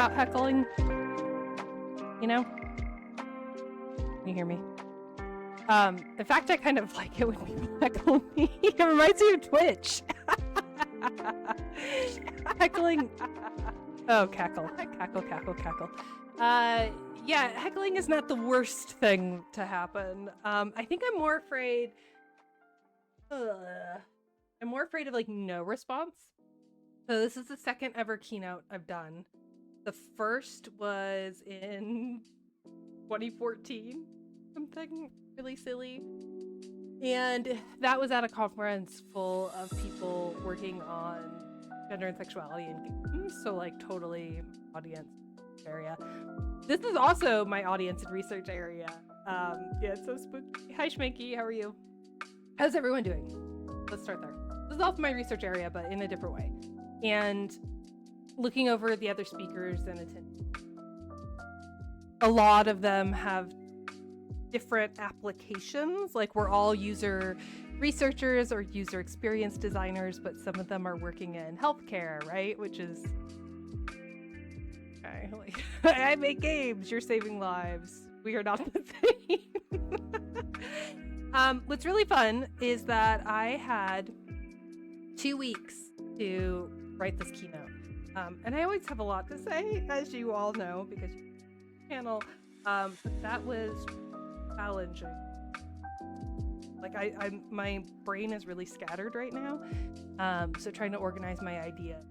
about heckling? You know? Can you hear me? In fact, I kind of like it when people heckle me. It reminds me of Twitch. Heckling. Oh, cackle. Cackle. Yeah, heckling is not the worst thing to happen. I think I'm more afraid... I'm more afraid of, like, no response. So this is the second ever keynote I've done. The first was in 2014, something really silly. And that was at a conference full of people working on gender and sexuality in games, so like totally audience area. This is also my audience and research area. Yeah, it's so spooky. Hi Schminky, how are you? How's everyone doing? Let's start there. This is also my research area, but in a different way. And looking over the other speakers and attendees, a lot of them have different applications. Like, we're all user researchers or user experience designers, but some of them are working in healthcare, right? Which is, okay, like, I make games, you're saving lives. We are not the same. What's really fun is that I had 2 weeks to write this keynote. And I always have a lot to say, as you all know, because you're on the channel. But that was challenging. Like, my brain is really scattered right now. So trying to organize my idea.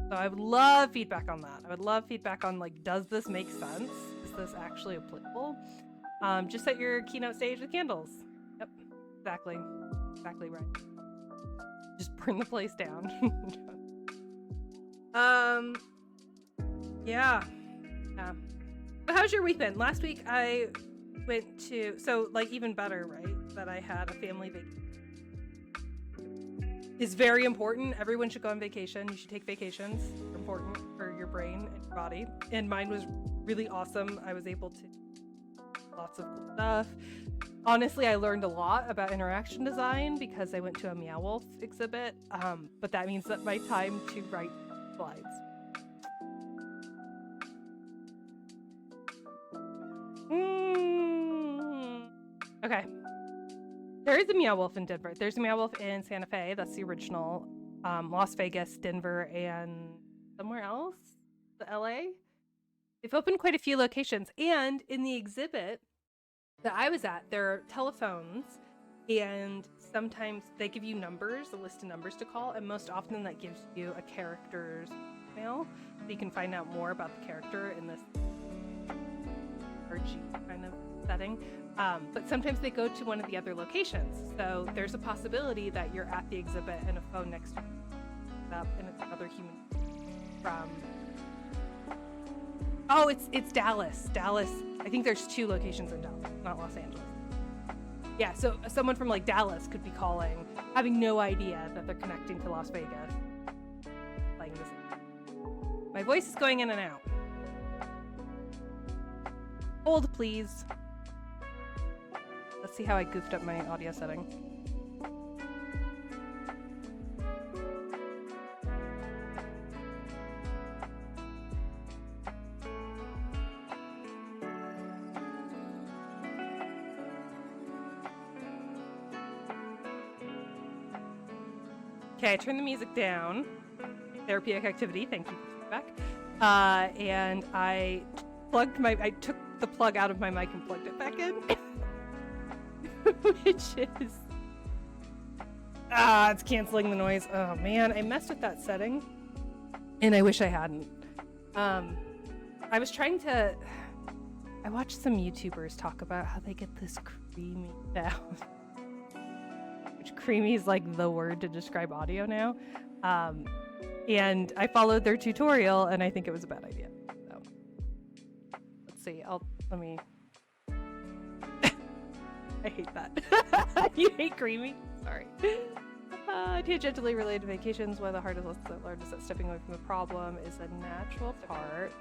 So I would love feedback on that. I would love feedback on, like, does this make sense? Is this actually applicable? Just set your keynote stage with candles. Yep, exactly right. Just burn the place down. Yeah. So how's your week been? Last week I went to, so like even better, right? That I had a family vacation. It's very important. Everyone should go on vacation. You should take vacations. They're important for your brain and your body. And mine was really awesome. I was able to do lots of cool stuff. Honestly, I learned a lot about interaction design because I went to a Meow Wolf exhibit. But that means that my time to write slides. Okay. There is a Meow Wolf in Denver. There's a Meow Wolf in Santa Fe. That's the original. Las Vegas, Denver, and somewhere else, the LA. They've opened quite a few locations. And in the exhibit that I was at, there are telephones, and sometimes they give you numbers, a list of numbers to call, and most often that gives you a character's email, so you can find out more about the character in this RG kind of setting. But sometimes they go to one of the other locations, so there's a possibility that you're at the exhibit and a phone next to you up, and it's another human from... Oh, it's Dallas. I think there's 2 locations in Dallas, not Los Angeles. Yeah, so someone from like Dallas could be calling, having no idea that they're connecting to Las Vegas. Playing this. My voice is going in and out. Hold, please. Let's see how I goofed up my audio setting. Okay, I turned the music down. Therapeutic activity, thank you for feedback. And I took the plug out of my mic and plugged it back in. Which is... it's canceling the noise. Oh man, I messed with that setting. And I wish I hadn't. I was trying to... I watched some YouTubers talk about how they get this creamy sound. Creamy is like the word to describe audio now. And I followed their tutorial and I think it was a bad idea. So let's see. Let me... I hate that. You hate creamy? Sorry. Tangentially related to vacations, one of the hardest lessons I've learned is that stepping away from the problem is a natural part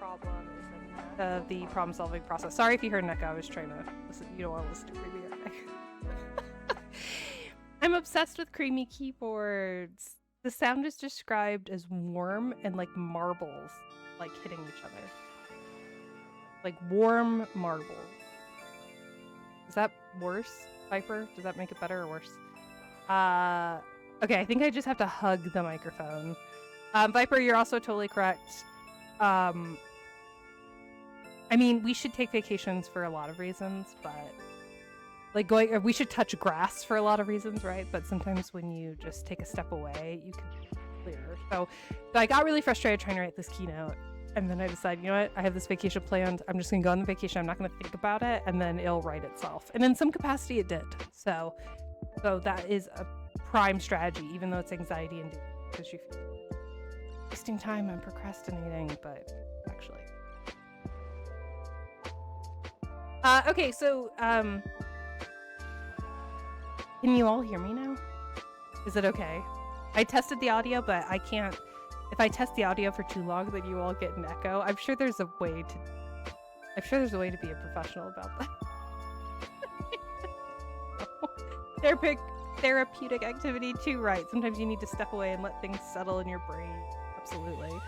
of the problem-solving process. Sorry if you heard an echo. I was trying to listen. You don't want to listen to creamy echo. I'm obsessed with creamy keyboards. The sound is described as warm and like marbles, like hitting each other. Like warm marbles. Is that worse, Viper? Does that make it better or worse? Okay, I think I just have to hug the microphone. Viper, you're also totally correct. I mean, we should take vacations for a lot of reasons, but like we should touch grass for a lot of reasons, right? But sometimes when you just take a step away, you can be clearer. So I got really frustrated trying to write this keynote, and then I decided, you know what? I have this vacation planned. I'm just gonna go on the vacation. I'm not gonna think about it, and then it'll write itself. And in some capacity, it did. So that is a prime strategy, even though it's anxiety inducing, because you feel wasting time and procrastinating, but actually. Okay, so can you all hear me now? Is it okay? I tested the audio, but I can't. If I test the audio for too long, then you all get an echo. I'm sure there's a way to be a professional about that. Therapeutic activity too, right? Sometimes you need to step away and let things settle in your brain. Absolutely.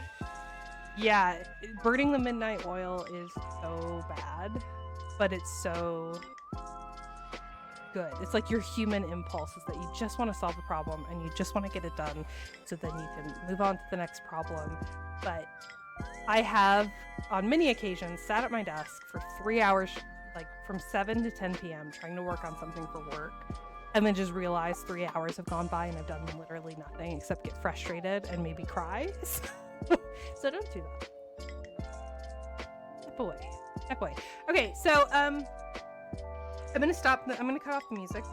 Yeah, burning the midnight oil is so bad, but it's so good. It's like your human impulse is that you just want to solve the problem and you just want to get it done so then you can move on to the next problem. But I have, on many occasions, sat at my desk for 3 hours, like from 7 to 10 p.m. trying to work on something for work, and then just realized 3 hours have gone by and I've done literally nothing except get frustrated and maybe cry. So don't do that. Step away. Okay, so I'm gonna stop. I'm gonna cut off the music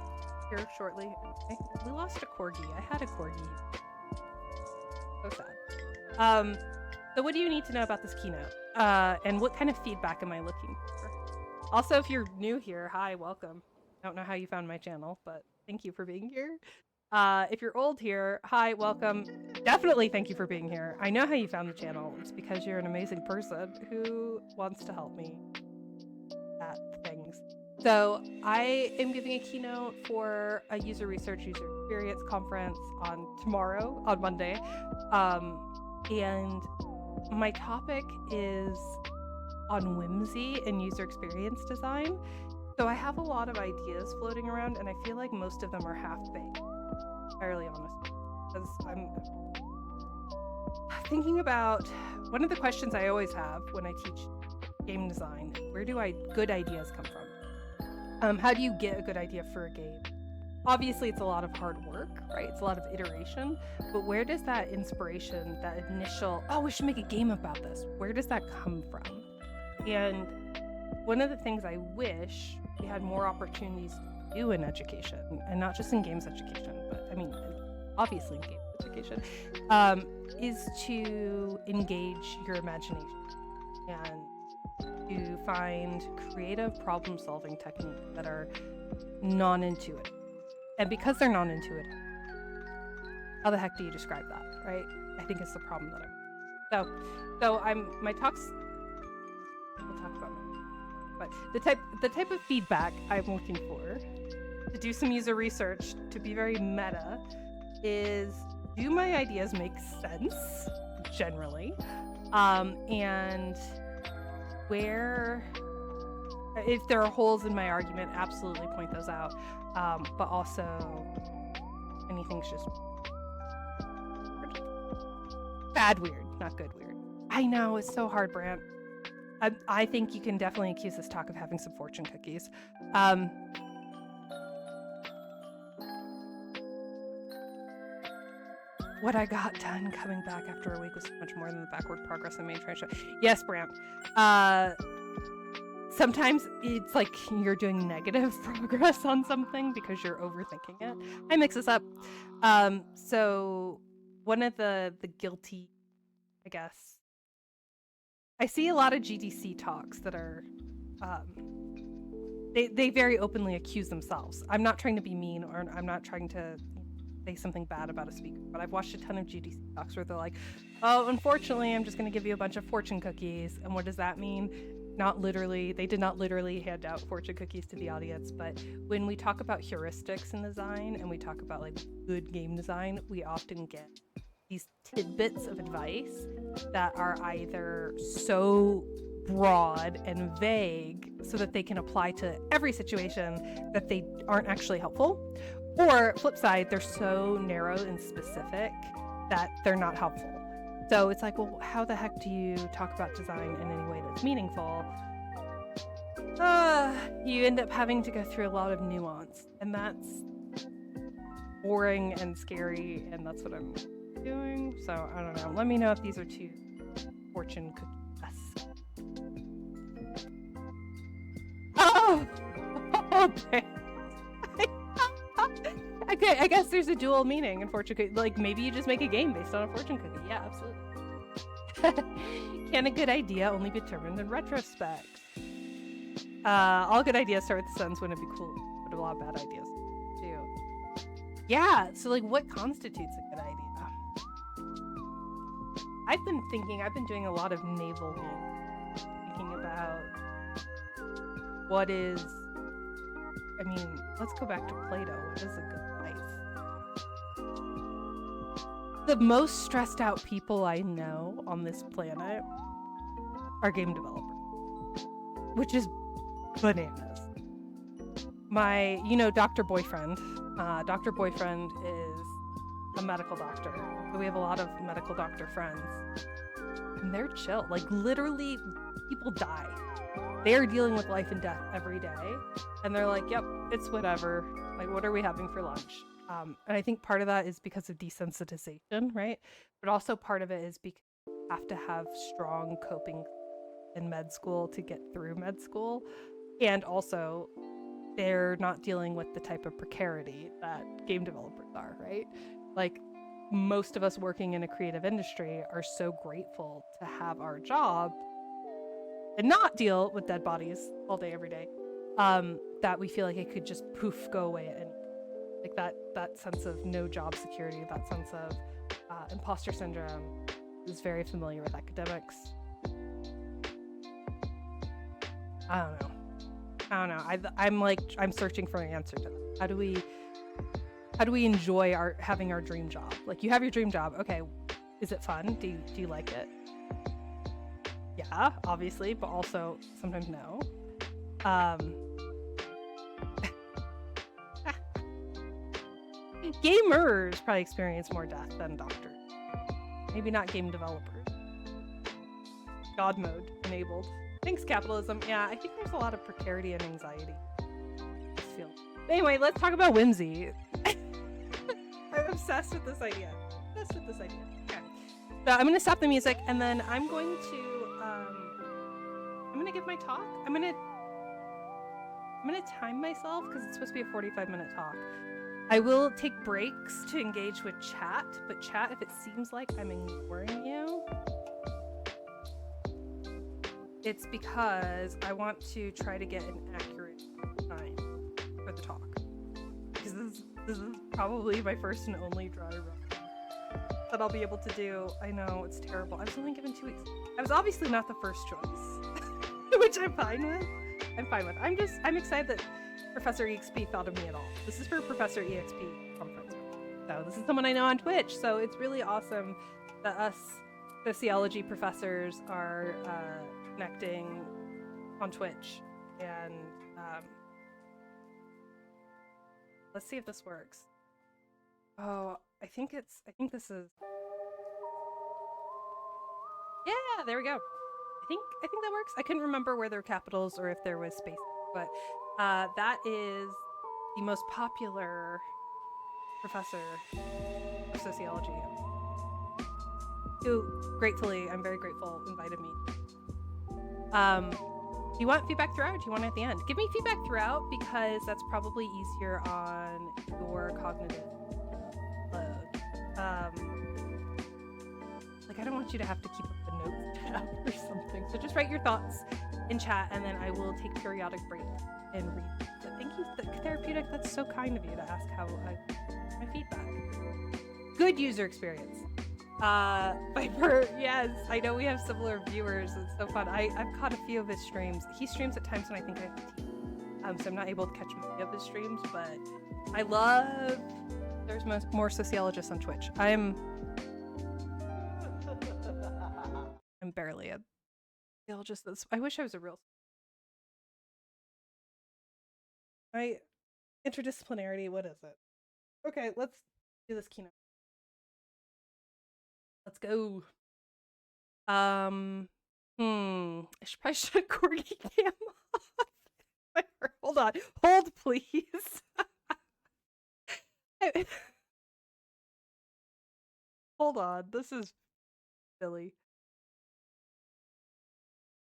here shortly. We lost a corgi. I had a corgi. So sad. So what do you need to know about this keynote? And what kind of feedback am I looking for? Also, if you're new here, hi, welcome. I don't know how you found my channel, but thank you for being here. If you're old here, hi, welcome. Definitely thank you for being here. I know how you found the channel. It's because you're an amazing person who wants to help me at things. So I am giving a keynote for a user experience conference on Monday. And my topic is on whimsy and user experience design. So I have a lot of ideas floating around, and I feel like most of them are half-baked, entirely honest, because I'm thinking about one of the questions I always have when I teach game design: where do good ideas come from? How do you get a good idea for a game? Obviously, it's a lot of hard work, right? It's a lot of iteration, but where does that inspiration, that initial, oh, we should make a game about this, where does that come from? And one of the things I wish we had more opportunities to do in education, and not just in games education, but I mean, obviously in games education, is to engage your imagination and to find creative problem-solving techniques that are non-intuitive. And because they're non-intuitive, how the heck do you describe that, right? I think it's the problem that my talks, we'll talk about it. But the type of feedback I'm looking for to do some user research, to be very meta, is, do my ideas make sense generally? And where, if there are holes in my argument, absolutely point those out. But also, anything's just bad weird, not good weird. I know, it's so hard, Brant. I think you can definitely accuse this talk of having some fortune cookies. What I got done coming back after a week was so much more than the backward progress I made trying to show. Yes, Brant. Sometimes it's like you're doing negative progress on something because you're overthinking it. I mix this up. So one of the guilty, I guess, I see a lot of GDC talks that are, they very openly accuse themselves. I'm not trying to be mean, or I'm not trying to say something bad about a speaker, but I've watched a ton of GDC talks where they're like, oh, unfortunately, I'm just going to give you a bunch of fortune cookies. And what does that mean? Not literally, they did not literally hand out fortune cookies to the audience, but when we talk about heuristics in design and we talk about like good game design, we often get these tidbits of advice that are either so broad and vague so that they can apply to every situation that they aren't actually helpful, or flip side, they're so narrow and specific that they're not helpful. So it's like, well, how the heck do you talk about design in any way that's meaningful? You end up having to go through a lot of nuance, and that's boring and scary, and that's what I'm doing. So I don't know. Let me know if these are too fortune cookie-esque. Oh! Okay, I guess there's a dual meaning in fortune cookie. Like, maybe you just make a game based on a fortune cookie. Yeah, absolutely. Can a good idea only be determined in retrospect? All good ideas start with the sentence, wouldn't it be cool? But a lot of bad ideas too. Yeah, so like, what constitutes a good idea? I've been doing a lot of navel gazing, thinking about what is, I mean, let's go back to Plato. What is a good life? The most stressed out people I know on this planet are game developers, which is bananas. My, Dr. Boyfriend. Dr. Boyfriend is a medical doctor. So we have a lot of medical doctor friends. And they're chill. Like, literally, people die. They are dealing with life and death every day. And they're like, yep, it's whatever. Like, what are we having for lunch? And I think part of that is because of desensitization, right? But also part of it is because you have to have strong coping in med school to get through med school. And also, they're not dealing with the type of precarity that game developers are, right? Like, most of us working in a creative industry are so grateful to have our job and not deal with dead bodies all day, every day, that we feel like it could just poof, go away. And like that sense of no job security, that sense of imposter syndrome is very familiar with academics. I don't know. I'm searching for an answer to that. How do we enjoy having our dream job? Like, you have your dream job. Okay, is it fun? Do you like it? Yeah, obviously, but also sometimes no. Gamers probably experience more death than doctors. Maybe not game developers. God mode enabled. Thanks, capitalism. Yeah, I think there's a lot of precarity and anxiety. Anyway, let's talk about whimsy. I'm obsessed with this idea. Okay. So I'm gonna stop the music, and then I'm gonna give my talk. I'm gonna time myself because it's supposed to be a 45-minute talk. I will take breaks to engage with chat, but chat, if it seems like I'm ignoring you, it's because I want to try to get an accurate time for the talk. Because this is probably my first and only dry run that I'll be able to do. I know, it's terrible. I was only given 2 weeks. I was obviously not the first choice, which I'm fine with. I'm excited that Professor EXP thought of me at all. This is for Professor EXP conference. So this is someone I know on Twitch, so it's really awesome that us sociology professors are connecting on Twitch. And let's see if this works. Oh, I think this is, yeah, there we go. I think that works. I couldn't remember where there were capitals or if there was space, but that is the most popular professor of sociology, who gratefully, I'm very grateful, invited me. Do you want feedback throughout, or do you want it at the end? Give me feedback throughout, because that's probably easier on your cognitive load. Like, I don't want you to have to keep up the notes tab or something. So just write your thoughts in chat, and then I will take periodic breaks and read. But thank you, Therapeutic. That's so kind of you to ask how my feedback. Good user experience. Viper, yes, I know we have similar viewers. It's so fun. I've caught a few of his streams. He streams at times when I think I have to teach. So I'm not able to catch many of his streams, but I love, there's more sociologists on Twitch. I'm barely a geologist. I wish I was a real. My interdisciplinarity. What is it? Okay, let's do this keynote. Let's go. I should probably shut a corgi cam off. Hold on. Hold, please. Hold on. This is silly.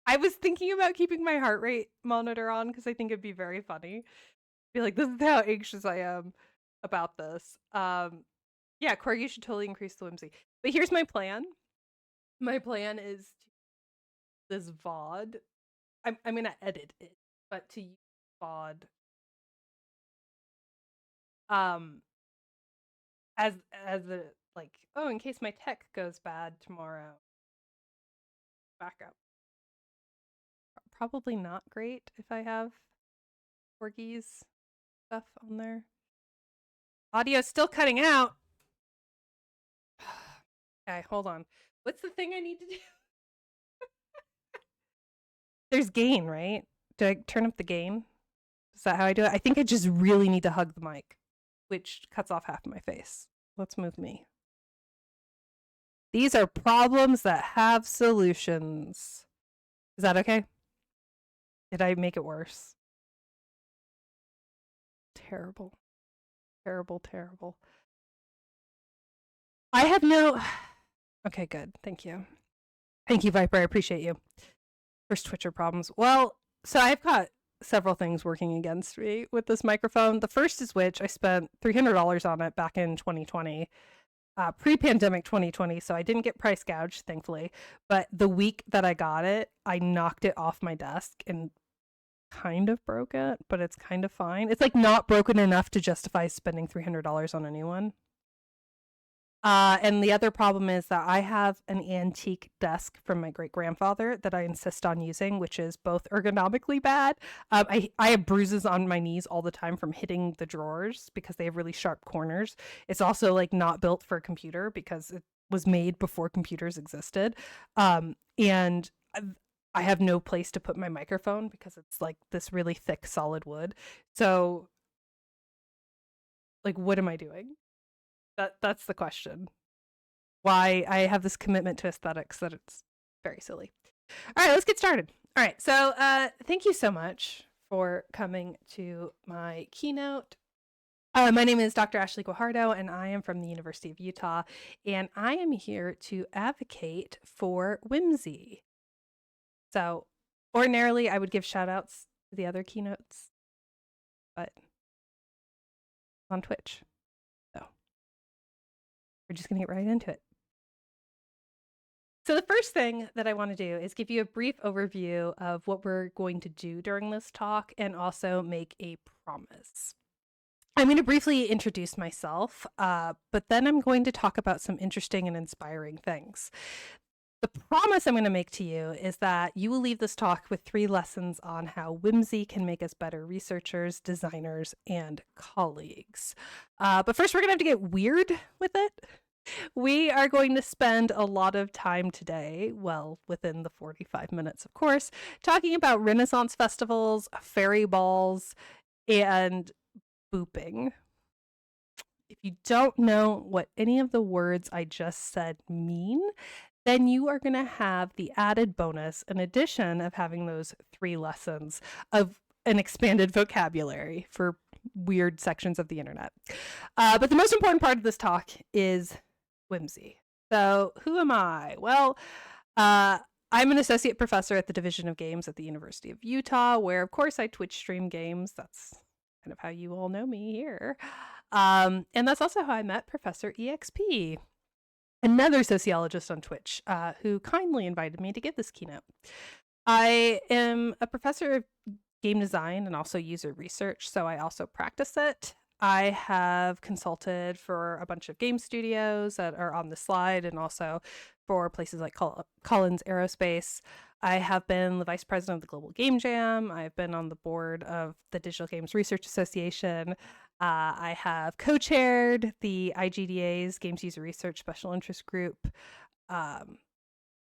I was thinking about keeping my heart rate monitor on because I think it'd be very funny. Be like, this is how anxious I am about this. Yeah, corgi should totally increase the whimsy. But here's my plan. My plan is this VOD. I'm gonna edit it, but to use VOD as a like, oh, in case my tech goes bad tomorrow. Backup. Probably not great if I have corgis stuff on there. Audio's still cutting out. Okay, hold on. What's the thing I need to do? There's gain, right? Do I turn up the gain? Is that how I do it? I think I just really need to hug the mic, which cuts off half of my face. Let's move me. These are problems that have solutions. Is that okay? Did I make it worse? Terrible. Terrible, terrible. I have no... Okay, good. Thank you. Thank you, Viper. I appreciate you. First Twitcher problems. Well, so I've got several things working against me with this microphone. The first is which I spent $300 on it back in 2020. Pre-pandemic 2020, so I didn't get price gouged, thankfully. But the week that I got it, I knocked it off my desk and kind of broke it, but it's kind of fine. It's like not broken enough to justify spending $300 on a new one. And the other problem is that I have an antique desk from my great-grandfather that I insist on using, which is both ergonomically bad. I have bruises on my knees all the time from hitting the drawers because they have really sharp corners. It's also like not built for a computer because it was made before computers existed. And I have no place to put my microphone because it's like this really thick solid wood. So like, what am I doing? That's the question. Why I have this commitment to aesthetics that it's very silly. All right, let's get started. All right, so thank you so much for coming to my keynote. My name is Dr. Ashley Guajardo, and I am from the University of Utah, and I am here to advocate for whimsy. So ordinarily, I would give shout outs to the other keynotes, but on Twitch. We're just going to get right into it. So the first thing that I want to do is give you a brief overview of what we're going to do during this talk and also make a promise. I'm going to briefly introduce myself, but then I'm going to talk about some interesting and inspiring things. The promise I'm going to make to you is that you will leave this talk with 3 lessons on how whimsy can make us better researchers, designers, and colleagues. But first, we're going to have to get weird with it. We are going to spend a lot of time today, well, within the 45 minutes, of course, talking about Renaissance festivals, fairy balls, and booping. If you don't know what any of the words I just said mean, then you are going to have the added bonus, in addition of having those 3 lessons, of an expanded vocabulary for weird sections of the internet. But the most important part of this talk is whimsy. So who am I? Well, I'm an associate professor at the Division of Games at the University of Utah, where, of course, I Twitch stream games. That's kind of how you all know me here. And that's also how I met Professor EXP, another sociologist on Twitch, who kindly invited me to give this keynote. I am a professor of game design and also user research, so I also practice it. I have consulted for a bunch of game studios that are on the slide and also for places like Collins Aerospace. I have been the vice president of the Global Game Jam. I've been on the board of the Digital Games Research Association. I have co-chaired the IGDA's Games User Research Special Interest Group.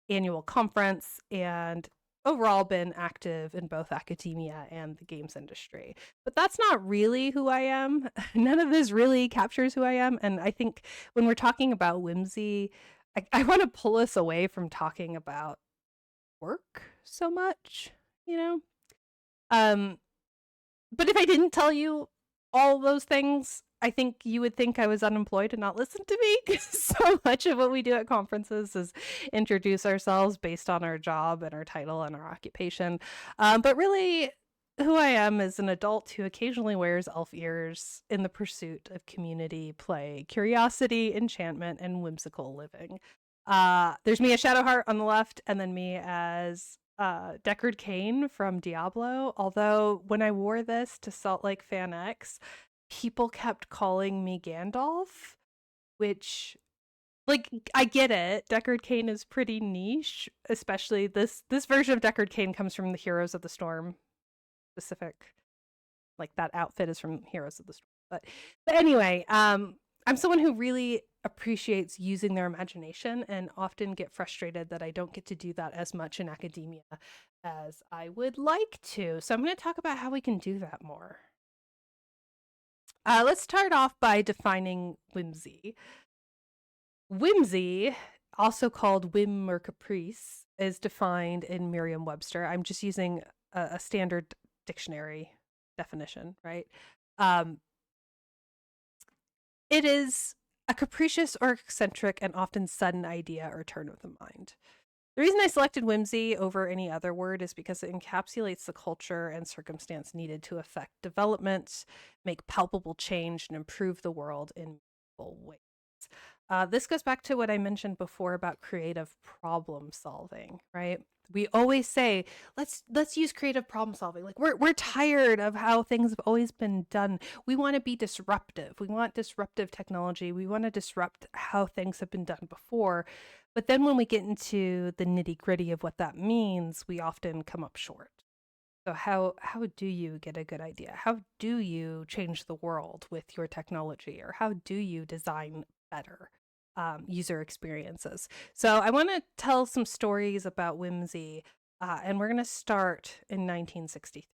annual conference, and overall been active in both academia and the games industry. But that's not really who I am. None of this really captures who I am. And I think when we're talking about whimsy, I want to pull us away from talking about work so much, you know? But if I didn't tell you all those things, I think you would think I was unemployed and not listen to me, because so much of what we do at conferences is introduce ourselves based on our job and our title and our occupation. But really, who I am is an adult who occasionally wears elf ears in the pursuit of community, play, curiosity, enchantment, and whimsical living. There's me as Shadowheart on the left, and then me as Deckard Cain from Diablo. Although when I wore this to Salt Lake Fan X, people kept calling me Gandalf, which, like, I get it. Deckard Cain is pretty niche, especially this version of Deckard Cain comes from the Heroes of the Storm specific. Like, that outfit is from Heroes of the Storm. But anyway, I'm someone who really appreciates using their imagination and often get frustrated that I don't get to do that as much in academia as I would like to. So I'm going to talk about how we can do that more. Let's start off by defining whimsy. Whimsy, also called whim or caprice, is defined in Merriam-Webster. I'm just using a standard dictionary definition, right? It is a capricious or eccentric and often sudden idea or turn of the mind. The reason I selected whimsy over any other word is because it encapsulates the culture and circumstance needed to affect development, make palpable change, and improve the world in meaningful ways. This goes back to what I mentioned before about creative problem solving, right? We always say, let's use creative problem solving. Like, we're tired of how things have always been done. We want to be disruptive. We want disruptive technology. We want to disrupt how things have been done before. But then when we get into the nitty-gritty of what that means, we often come up short. So how do you get a good idea? How do you change the world with your technology? Or how do you design better user experiences? So I want to tell some stories about whimsy, and we're going to start in 1963.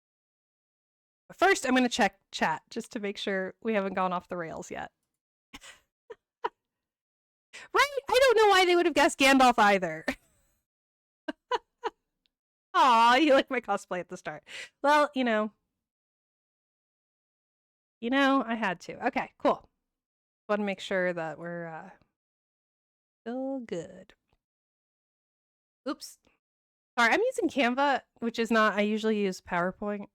But first, I'm going to check chat just to make sure we haven't gone off the rails yet. Right? I don't know why they would have guessed Gandalf either. Aw, you like my cosplay at the start. Well, I had to. Okay, cool. Want to make sure that we're still good. Oops. Sorry, I'm using Canva, which is not, I usually use PowerPoint.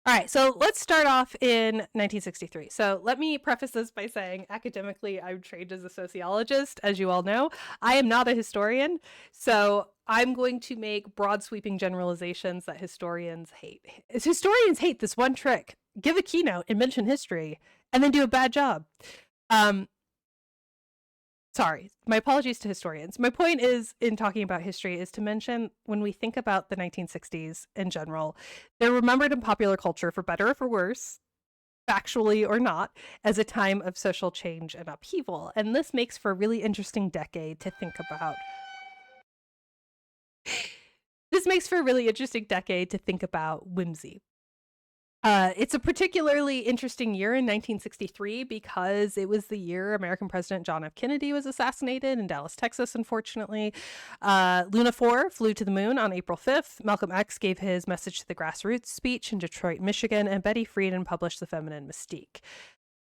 All right, so let's start off in 1963. So let me preface this by saying academically, I'm trained as a sociologist, as you all know. I am not a historian, so I'm going to make broad sweeping generalizations that historians hate. Historians hate this one trick: give a keynote and mention history, and then do a bad job. Sorry, my apologies to historians. My point is, in talking about history, is to mention when we think about the 1960s in general, they're remembered in popular culture, for better or for worse, factually or not, as a time of social change and upheaval. And this makes for a really interesting decade to think about. This makes for a really interesting decade to think about whimsy. It's a particularly interesting year in 1963 because it was the year American President John F. Kennedy was assassinated in Dallas, Texas, unfortunately. Luna 4 flew to the moon on April 5th. Malcolm X gave his Message to the Grassroots speech in Detroit, Michigan, and Betty Friedan published The Feminine Mystique.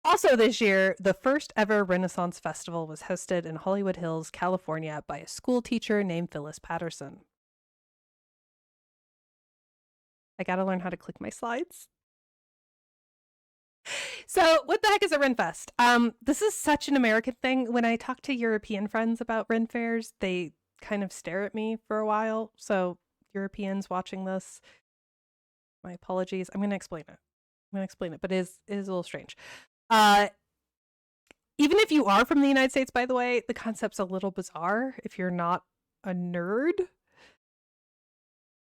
Also this year, the first ever Renaissance Festival was hosted in Hollywood Hills, California by a school teacher named Phyllis Patterson. I gotta learn how to click my slides. So what the heck is a Ren Fest? This is such an American thing. When I talk to European friends about Ren fairs, they kind of stare at me for a while. So Europeans watching this, my apologies. I'm going to explain it. But it is a little strange. Even if you are from the United States, by the way, the concept's a little bizarre if you're not a nerd.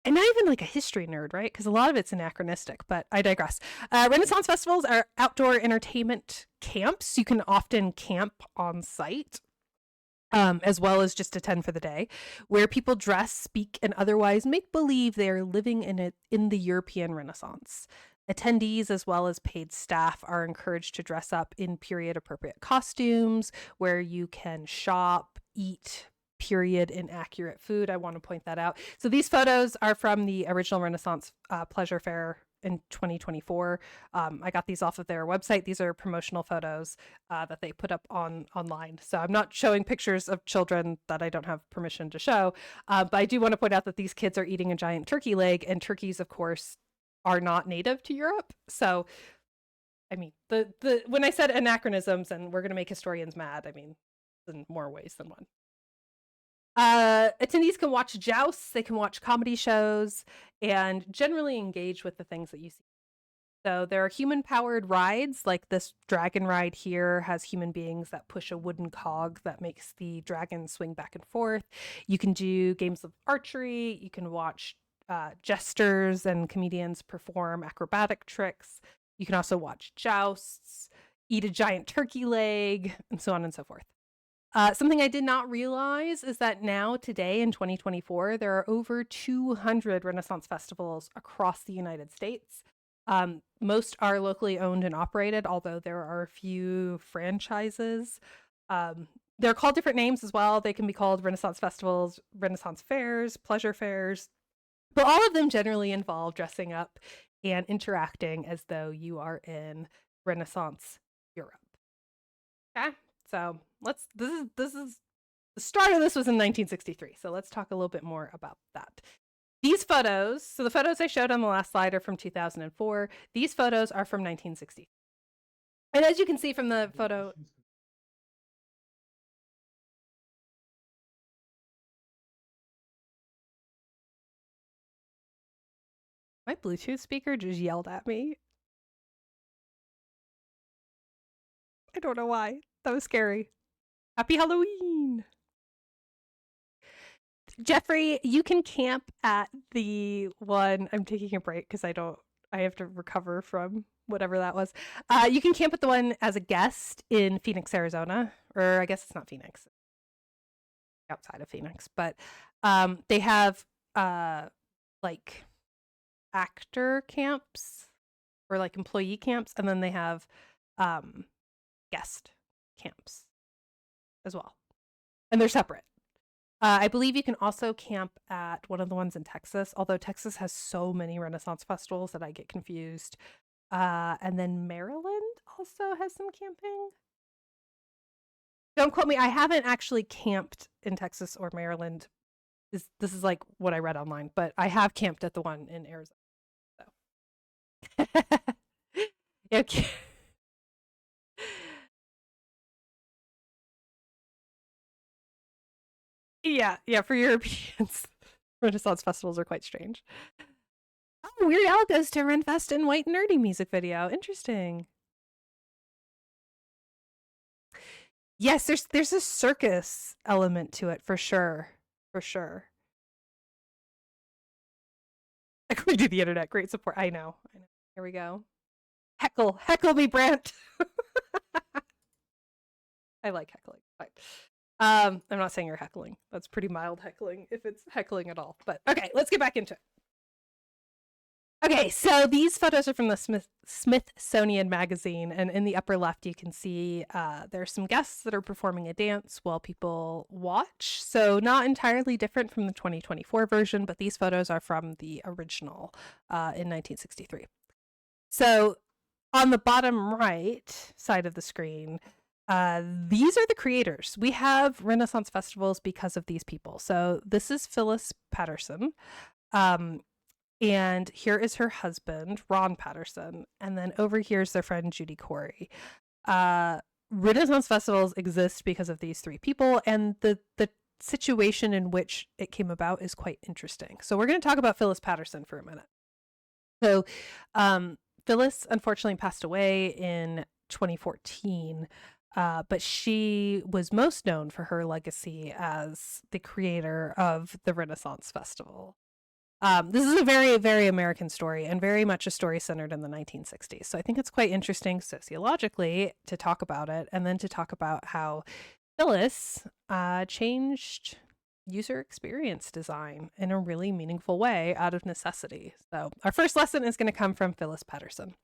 And not even like a history nerd, right? Because a lot of it's anachronistic, but I digress. Renaissance festivals are outdoor entertainment camps. You can often camp on site. as well as just attend for the day, where people dress, speak, and otherwise make believe they are living in the European Renaissance. Attendees, as well as paid staff, are encouraged to dress up in period appropriate costumes, where you can shop, eat period inaccurate food. I want to point that out. So these photos are from the original Renaissance Pleasure Fair in 2024. I got these off of their website. These are promotional photos that they put up online. So I'm not showing pictures of children that I don't have permission to show, but I do want to point out that these kids are eating a giant turkey leg, and turkeys, of course, are not native to Europe. So, I mean, the when I said anachronisms and we're going to make historians mad, I mean, in more ways than one. Attendees can watch jousts, they can watch comedy shows, and generally engage with the things that you see. So there are human-powered rides, like this dragon ride here has human beings that push a wooden cog that makes the dragon swing back and forth. You can do games of archery, you can watch jesters and comedians perform acrobatic tricks. You can also watch jousts, eat a giant turkey leg, and so on and so forth. Something I did not realize is that now, today in 2024, there are over 200 Renaissance festivals across the United States. Most are locally owned and operated, although there are a few franchises. They're called different names as well. They can be called Renaissance festivals, Renaissance fairs, pleasure fairs, but all of them generally involve dressing up and interacting as though you are in Renaissance Europe. Okay, so this is the start of this was in 1963. So let's talk a little bit more about that. These photos, so the photos I showed on the last slide are from 2004. These photos are from 1960. And as you can see from the photo, my Bluetooth speaker just yelled at me. I don't know why. That was scary. Happy Halloween! Jeffrey, you can camp at the one. I'm taking a break because I have to recover from whatever that was. You can camp at the one as a guest in Phoenix, Arizona, or I guess it's not Phoenix, outside of Phoenix, but they have like actor camps or like employee camps, and then they have guest camps as well, and they're separate. I believe you can also camp at one of the ones in Texas, although Texas has so many Renaissance festivals that I get confused. And then Maryland also has some camping. Don't quote me. I haven't actually camped in Texas or Maryland. This is like what I read online, but I have camped at the one in Arizona. So. Okay. Yeah, for Europeans, Renaissance festivals are quite strange. Oh, Weird Al goes to Renfest in White Nerdy music video. Interesting. Yes, there's a circus element to it for sure. For sure. I can do the internet. Great support. I know. Here we go. Heckle me, Brant. I like heckling. But I'm not saying you're heckling. That's pretty mild heckling, if it's heckling at all. But okay, let's get back into it. Okay, so these photos are from the Smithsonian Magazine, and in the upper left you can see there's some guests that are performing a dance while people watch. So not entirely different from the 2024 version, but these photos are from the original in 1963. So on the bottom right side of the screen, these are the creators. We have Renaissance festivals because of these people. So this is Phyllis Patterson. And here is her husband, Ron Patterson. And then over here is their friend, Judy Corey. Renaissance festivals exist because of these three people. And the situation in which it came about is quite interesting. So we're going to talk about Phyllis Patterson for a minute. So Phyllis unfortunately passed away in 2014. But she was most known for her legacy as the creator of the Renaissance Festival. This is a very, very American story and very much a story centered in the 1960s. So I think it's quite interesting sociologically to talk about it and then to talk about how Phyllis changed user experience design in a really meaningful way out of necessity. So our first lesson is going to come from Phyllis Patterson.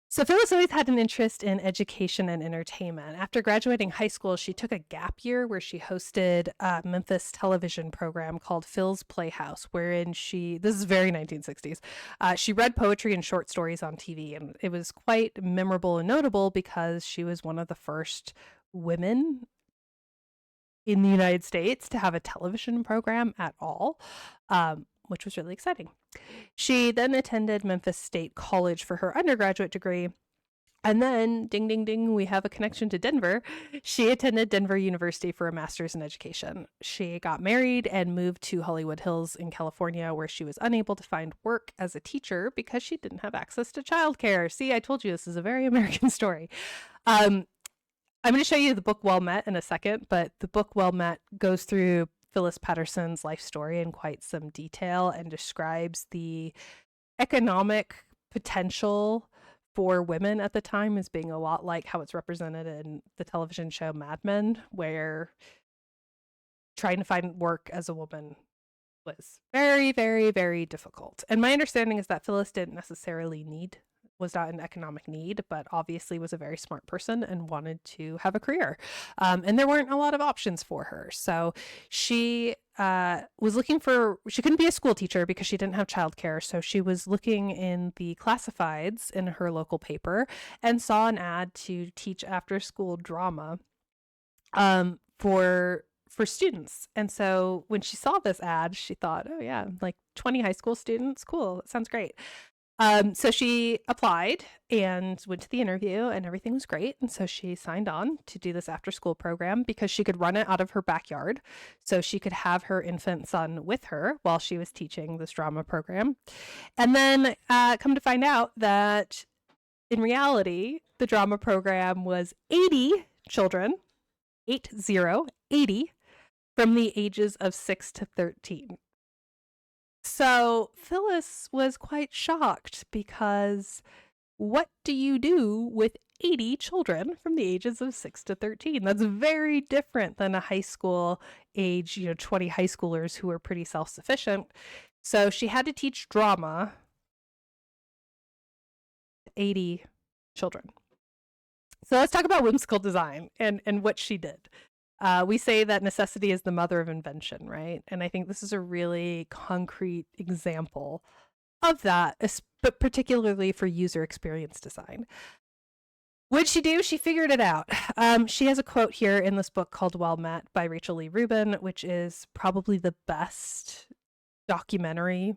So Phyllis always had an interest in education and entertainment. After graduating high school, she took a gap year where she hosted a Memphis television program called Phil's Playhouse, wherein this is very 1960s, she read poetry and short stories on TV. And it was quite memorable and notable because she was one of the first women in the United States to have a television program at all, which was really exciting. She then attended Memphis State College for her undergraduate degree. And then, ding, ding, ding, we have a connection to Denver. She attended Denver University for a master's in education. She got married and moved to Hollywood Hills in California, where she was unable to find work as a teacher because she didn't have access to childcare. See, I told you this is a very American story. I'm going to show you the book Well Met in a second, but the book Well Met goes through Phyllis Patterson's life story in quite some detail and describes the economic potential for women at the time as being a lot like how it's represented in the television show Mad Men, where trying to find work as a woman was very, very, very difficult. And my understanding is that Phyllis didn't necessarily was not in economic need, but obviously was a very smart person and wanted to have a career. And there weren't a lot of options for her. So she was looking she couldn't be a school teacher because she didn't have childcare. So she was looking in the classifieds in her local paper and saw an ad to teach after school drama for students. And so when she saw this ad, she thought, oh yeah, like 20 high school students. Cool. That sounds great. So she applied and went to the interview and everything was great. And so she signed on to do this after school program because she could run it out of her backyard. So she could have her infant son with her while she was teaching this drama program. And then come to find out that in reality, the drama program was 80 children, 80, from the ages of 6 to 13. So Phyllis was quite shocked because what do you do with 80 children from the ages of 6 to 13? That's very different than a high school age, 20 high schoolers who are pretty self-sufficient. So she had to teach drama to 80 children. So let's talk about whimsical design and what she did. We say that necessity is the mother of invention, right? And I think this is a really concrete example of that, but particularly for user experience design. What'd she do? She figured it out. She has a quote here in this book called Well Met by Rachel Lee Rubin, which is probably the best documentary.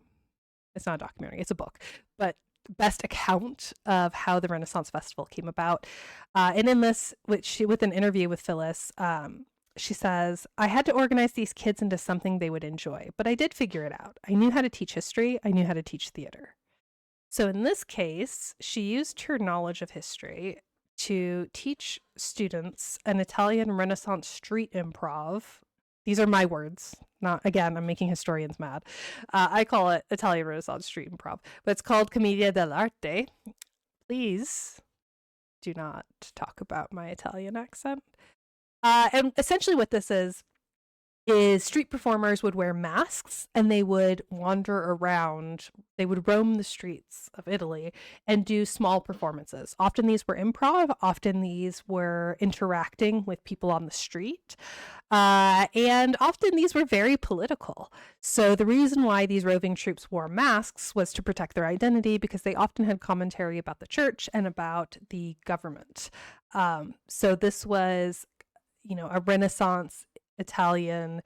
It's not a documentary, it's a book, but best account of how the Renaissance Festival came about. And in this, with an interview with Phyllis, she says, I had to organize these kids into something they would enjoy, but I did figure it out. I knew how to teach history. I knew how to teach theater. So in this case, she used her knowledge of history to teach students an Italian Renaissance street improv. These are my words. Not, again, I'm making historians mad. I call it Italian Renaissance street improv, but it's called Commedia dell'arte. Please do not talk about my Italian accent. And essentially what this is street performers would wear masks and they would wander around. They would roam the streets of Italy and do small performances. Often these were improv. Often these were interacting with people on the street. And often these were very political. So the reason why these roving troops wore masks was to protect their identity because they often had commentary about the church and about the government. So this was, a Renaissance Italian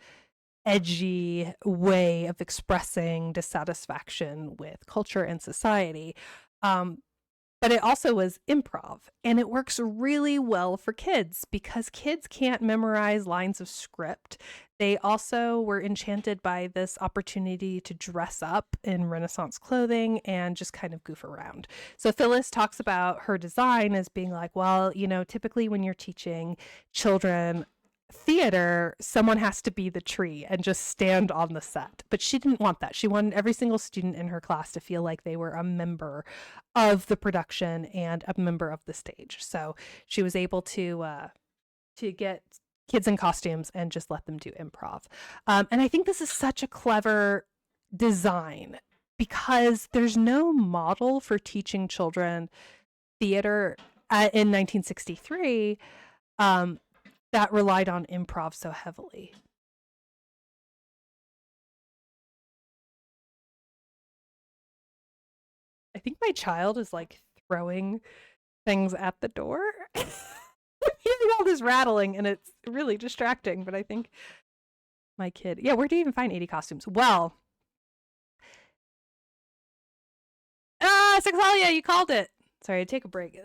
edgy way of expressing dissatisfaction with culture and society. But it also was improv, and it works really well for kids because kids can't memorize lines of script. They also were enchanted by this opportunity to dress up in Renaissance clothing and just kind of goof around. So Phyllis talks about her design as being like, well, typically when you're teaching children theater, someone has to be the tree and just stand on the set. But she didn't want that. She wanted every single student in her class to feel like they were a member of the production and a member of the stage. So she was able to get kids in costumes and just let them do improv. And I think this is such a clever design because there's no model for teaching children theater in 1963 that relied on improv so heavily. I think my child is like throwing things at the door. Hearing all this rattling, and it's really distracting, but I think my kid... Yeah, where do you even find 80 costumes? Well... Sexalia, you called it! Sorry, take a break.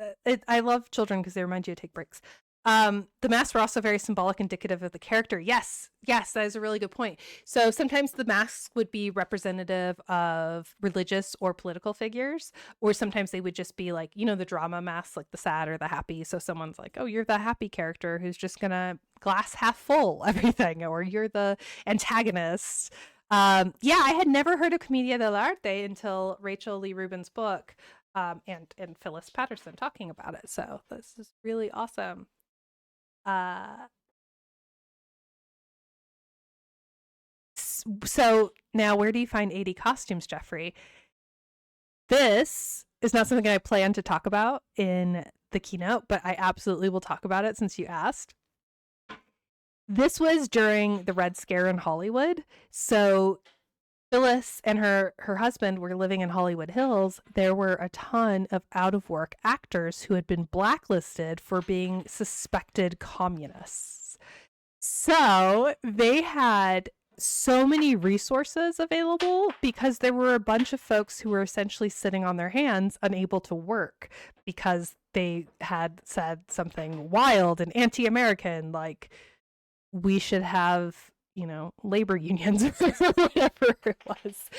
I love children because they remind you to take breaks. The masks were also very symbolic, indicative of the character. Yes, that is a really good point. So sometimes the masks would be representative of religious or political figures, or sometimes they would just be like, you know, the drama masks, like the sad or the happy. So someone's like, oh, you're the happy character who's just gonna glass half full everything, or you're the antagonist. I had never heard of Commedia dell'arte until Rachel Lee Rubin's book, and Phyllis Patterson talking about it. So this is really awesome. So now where do you find 80 costumes, Jeffrey? This is not something I plan to talk about in the keynote, but I absolutely will talk about it since you asked. This was during the Red Scare in Hollywood. So Phyllis and her husband were living in Hollywood Hills. There were a ton of out-of-work actors who had been blacklisted for being suspected communists. So they had so many resources available because there were a bunch of folks who were essentially sitting on their hands, unable to work because they had said something wild and anti-American, like we should have, you know, labor unions or whatever it was.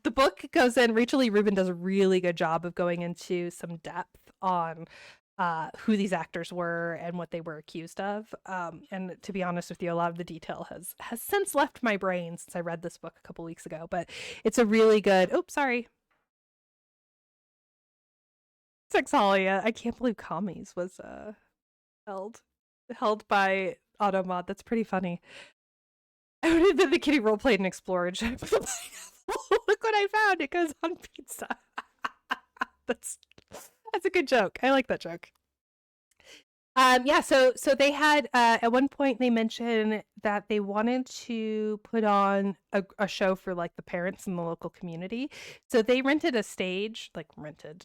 The book goes in, Rachel Lee Rubin does a really good job of going into some depth on who these actors were and what they were accused of. And to be honest with you, a lot of the detail has since left my brain since I read this book a couple weeks ago, but it's a really good, Sexalia. I can't believe Commies was held by Automod. That's pretty funny. I would have been the kitty role played and explored. Look what I found. It goes on pizza. That's a good joke. I like that joke. So they had at one point they mentioned that they wanted to put on a show for like the parents in the local community. So they rented a stage,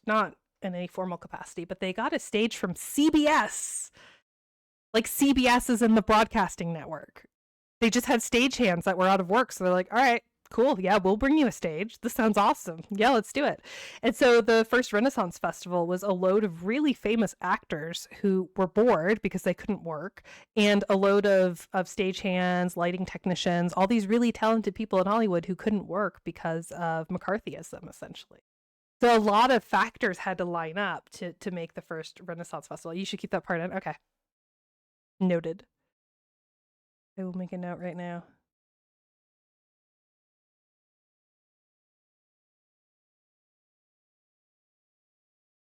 not in any formal capacity, but they got a stage from CBS. Like CBS is in the broadcasting network. They just had stagehands that were out of work. So they're like, all right, cool. Yeah, we'll bring you a stage. This sounds awesome. Yeah, let's do it. And so the first Renaissance Festival was a load of really famous actors who were bored because they couldn't work, and a load of stagehands, lighting technicians, all these really talented people in Hollywood who couldn't work because of McCarthyism, essentially. So a lot of factors had to line up to make the first Renaissance Festival. You should keep that part in. Okay. Noted. I will make a note right now.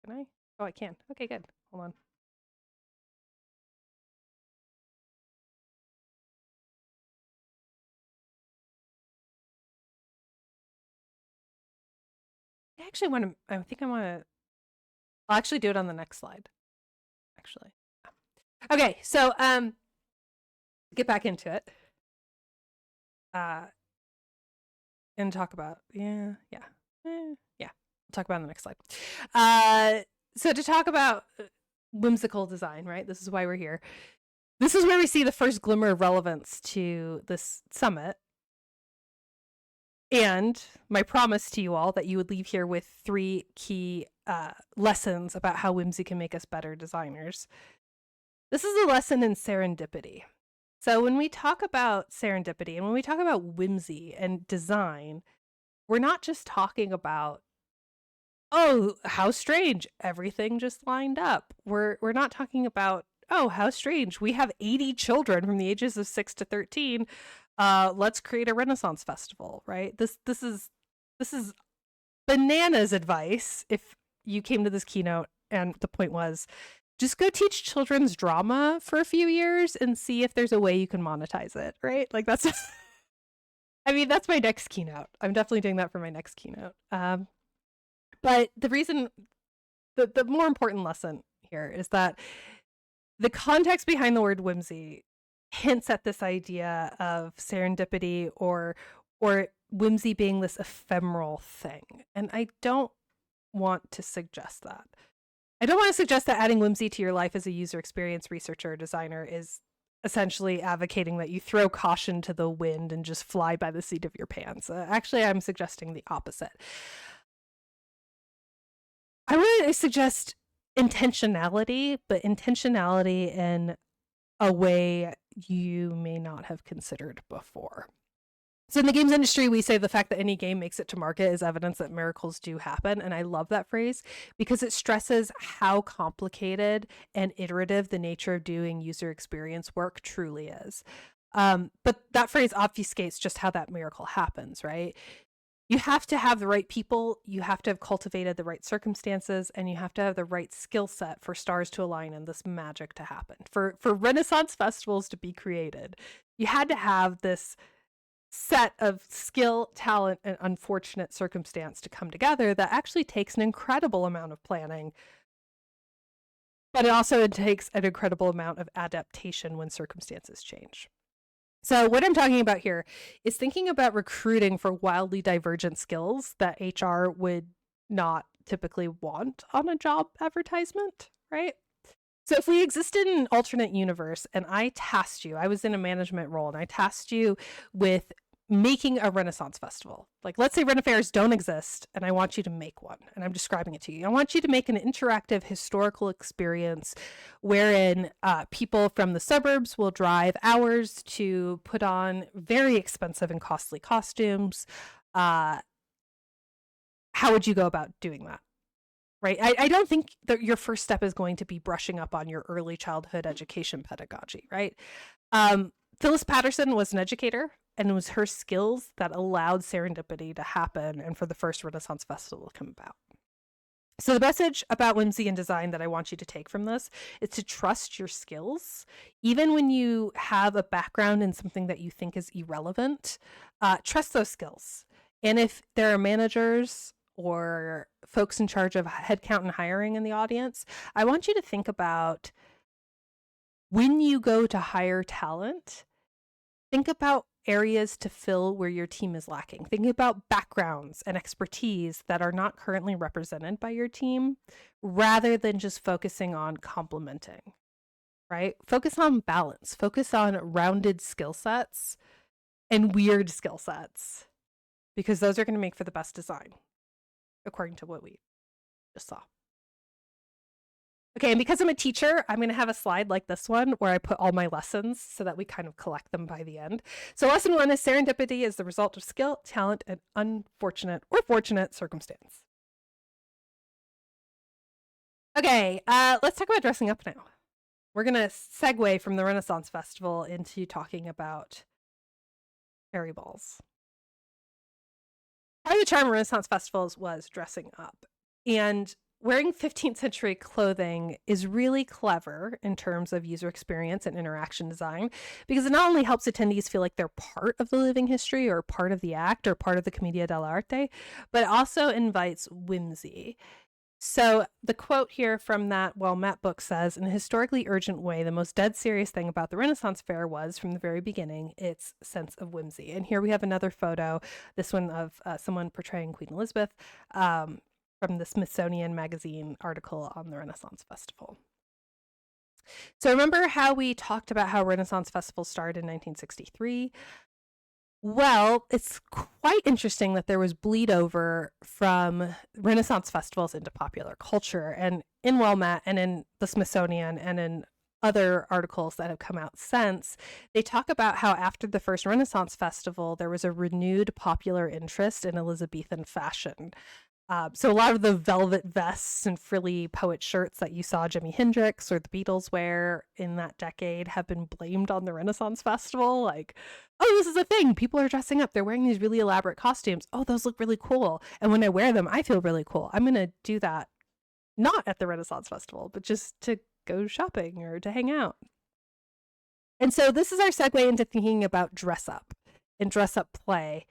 Can I? Oh, I can. Okay, good. Hold on. I think I want to, I'll actually do it on the next slide. Actually. Okay, so get back into it. And talk about, yeah. We'll talk about it on the next slide. So to talk about whimsical design, right? This is why we're here. This is where we see the first glimmer of relevance to this summit. And my promise to you all that you would leave here with 3 key lessons about how whimsy can make us better designers. This is a lesson in serendipity. So when we talk about serendipity and when we talk about whimsy and design, we're not just talking about, oh, how strange, everything just lined up. We're not talking about, oh, how strange, we have 80 children from the ages of 6 to 13. Let's create a Renaissance festival, right? This is bananas advice if you came to this keynote and the point was just go teach children's drama for a few years and see if there's a way you can monetize it, right? Like that's I mean, that's my next keynote. I'm definitely doing that for my next keynote. But the reason, the more important lesson here is that the context behind the word whimsy hints at this idea of serendipity or whimsy being this ephemeral thing. And I don't want to suggest that. I don't want to suggest that adding whimsy to your life as a user experience researcher or designer is essentially advocating that you throw caution to the wind and just fly by the seat of your pants. Actually, I'm suggesting the opposite. I would suggest intentionality, but intentionality in a way you may not have considered before. So in the games industry, we say the fact that any game makes it to market is evidence that miracles do happen. And I love that phrase because it stresses how complicated and iterative the nature of doing user experience work truly is. But that phrase obfuscates just how that miracle happens, right? You have to have the right people, you have to have cultivated the right circumstances, and you have to have the right skill set for stars to align and this magic to happen. For Renaissance festivals to be created, you had to have this set of skill, talent, and unfortunate circumstance to come together that actually takes an incredible amount of planning, but it also takes an incredible amount of adaptation when circumstances change. So what I'm talking about here is thinking about recruiting for wildly divergent skills that HR would not typically want on a job advertisement, right? So if we existed in an alternate universe and I tasked you, I was in a management role and I tasked you with making a Renaissance festival. Like let's say Ren Fairs don't exist and I want you to make one and I'm describing it to you. I want you to make an interactive historical experience wherein people from the suburbs will drive hours to put on very expensive and costly costumes. How would you go about doing that? Right. I don't think that your first step is going to be brushing up on your early childhood education pedagogy, right? Phyllis Patterson was an educator, and it was her skills that allowed serendipity to happen and for the first Renaissance Festival to come about. So the message about whimsy and design that I want you to take from this is to trust your skills. Even when you have a background in something that you think is irrelevant, trust those skills. And if there are managers or folks in charge of headcount and hiring in the audience, I want you to think about when you go to hire talent, think about areas to fill where your team is lacking. Think about backgrounds and expertise that are not currently represented by your team, rather than just focusing on complementing, right? Focus on balance, focus on rounded skill sets and weird skill sets, because those are going to make for the best design, according to what we just saw. Okay, and because I'm a teacher, I'm going to have a slide like this one where I put all my lessons so that we kind of collect them by the end. So lesson 1 is serendipity is the result of skill, talent, and unfortunate or fortunate circumstance. Okay, let's talk about dressing up now. We're going to segue from the Renaissance Festival into talking about fairy balls. Part of the charm of Renaissance festivals was dressing up. And wearing 15th century clothing is really clever in terms of user experience and interaction design, because it not only helps attendees feel like they're part of the living history or part of the act or part of the Commedia dell'arte, but it also invites whimsy. So the quote here from that Well-Met book says, in a historically urgent way, the most dead serious thing about the Renaissance Fair was, from the very beginning, its sense of whimsy. And here we have another photo, this one of someone portraying Queen Elizabeth, from the Smithsonian Magazine article on the Renaissance Festival. So remember how we talked about how Renaissance Festival started in 1963? Well, it's quite interesting that there was bleed over from Renaissance festivals into popular culture. And in Well-Met and in the Smithsonian and in other articles that have come out since, they talk about how after the first Renaissance Festival, there was a renewed popular interest in Elizabethan fashion. So a lot of the velvet vests and frilly poet shirts that you saw Jimi Hendrix or the Beatles wear in that decade have been blamed on the Renaissance Festival. Like, oh, this is a thing. People are dressing up. They're wearing these really elaborate costumes. Oh, those look really cool. And when I wear them, I feel really cool. I'm going to do that, not at the Renaissance Festival, but just to go shopping or to hang out. And so this is our segue into thinking about dress up and dress up play,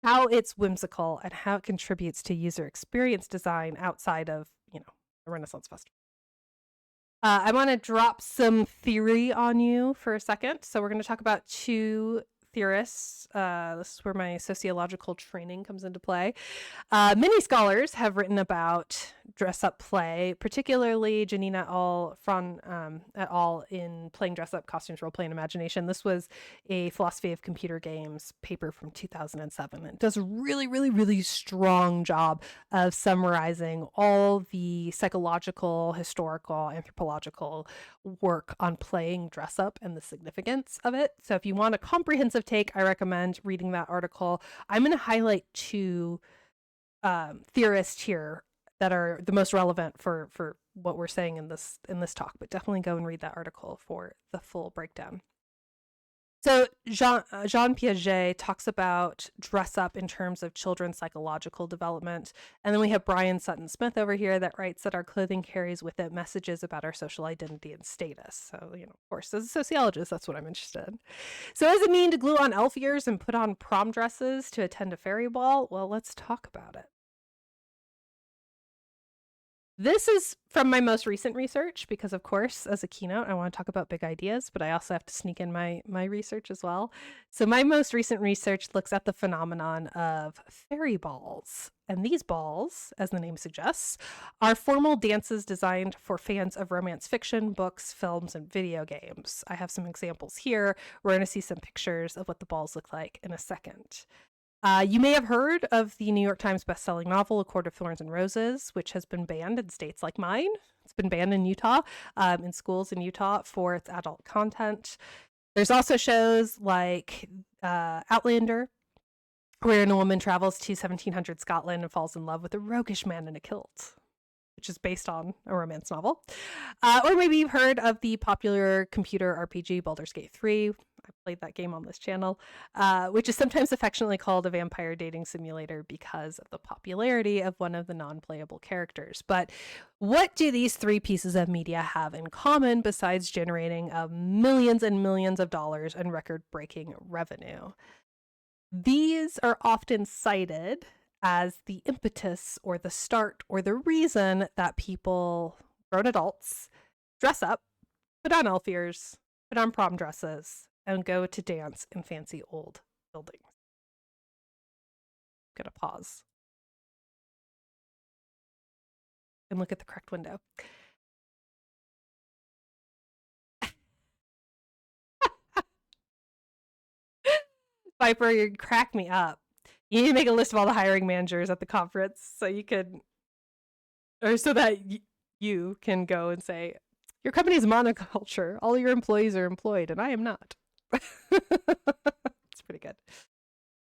how it's whimsical and how it contributes to user experience design outside of, the Renaissance Festival. I want to drop some theory on you for a second. So we're going to talk about two theorists. This is where my sociological training comes into play. Many scholars have written about dress-up play, particularly Janina et al. In Playing Dress-Up Costumes, Role-Play, and Imagination. This was a philosophy of computer games paper from 2007. It does a really, really, really strong job of summarizing all the psychological, historical, anthropological work on playing dress-up and the significance of it. So if you want a comprehensive take, I recommend reading that article. I'm going to highlight two theorists here that are the most relevant for what we're saying in this talk, but definitely go and read that article for the full breakdown. So Jean Piaget talks about dress up in terms of children's psychological development. And then we have Brian Sutton Smith over here that writes that our clothing carries with it messages about our social identity and status. So, of course, as a sociologist, that's what I'm interested in. So what does it mean to glue on elf ears and put on prom dresses to attend a fairy ball? Well, let's talk about it. This is from my most recent research because, of course, as a keynote, I want to talk about big ideas, but I also have to sneak in my research as well. So my most recent research looks at the phenomenon of fairy balls. And these balls, as the name suggests, are formal dances designed for fans of romance fiction, books, films, and video games. I have some examples here. We're going to see some pictures of what the balls look like in a second. You may have heard of the New York Times bestselling novel, A Court of Thorns and Roses, which has been banned in states like mine. It's been banned in Utah, in schools in Utah for its adult content. There's also shows like Outlander, wherein a woman travels to 1700 Scotland and falls in love with a roguish man in a kilt, which is based on a romance novel. Or maybe you've heard of the popular computer RPG Baldur's Gate 3. I played that game on this channel, which is sometimes affectionately called a vampire dating simulator because of the popularity of one of the non-playable characters. But what do these three pieces of media have in common besides generating millions and millions of dollars in record-breaking revenue? These are often cited as the impetus or the start or the reason that people, grown adults, dress up, put on elf ears, put on prom dresses, and go to dance in fancy old buildings. I'm gonna pause and look at the correct window. Viper, you crack me up. You need to make a list of all the hiring managers at the conference so you could, or so that you can go and say, your company's monoculture. All your employees are employed, and I am not. It's pretty good.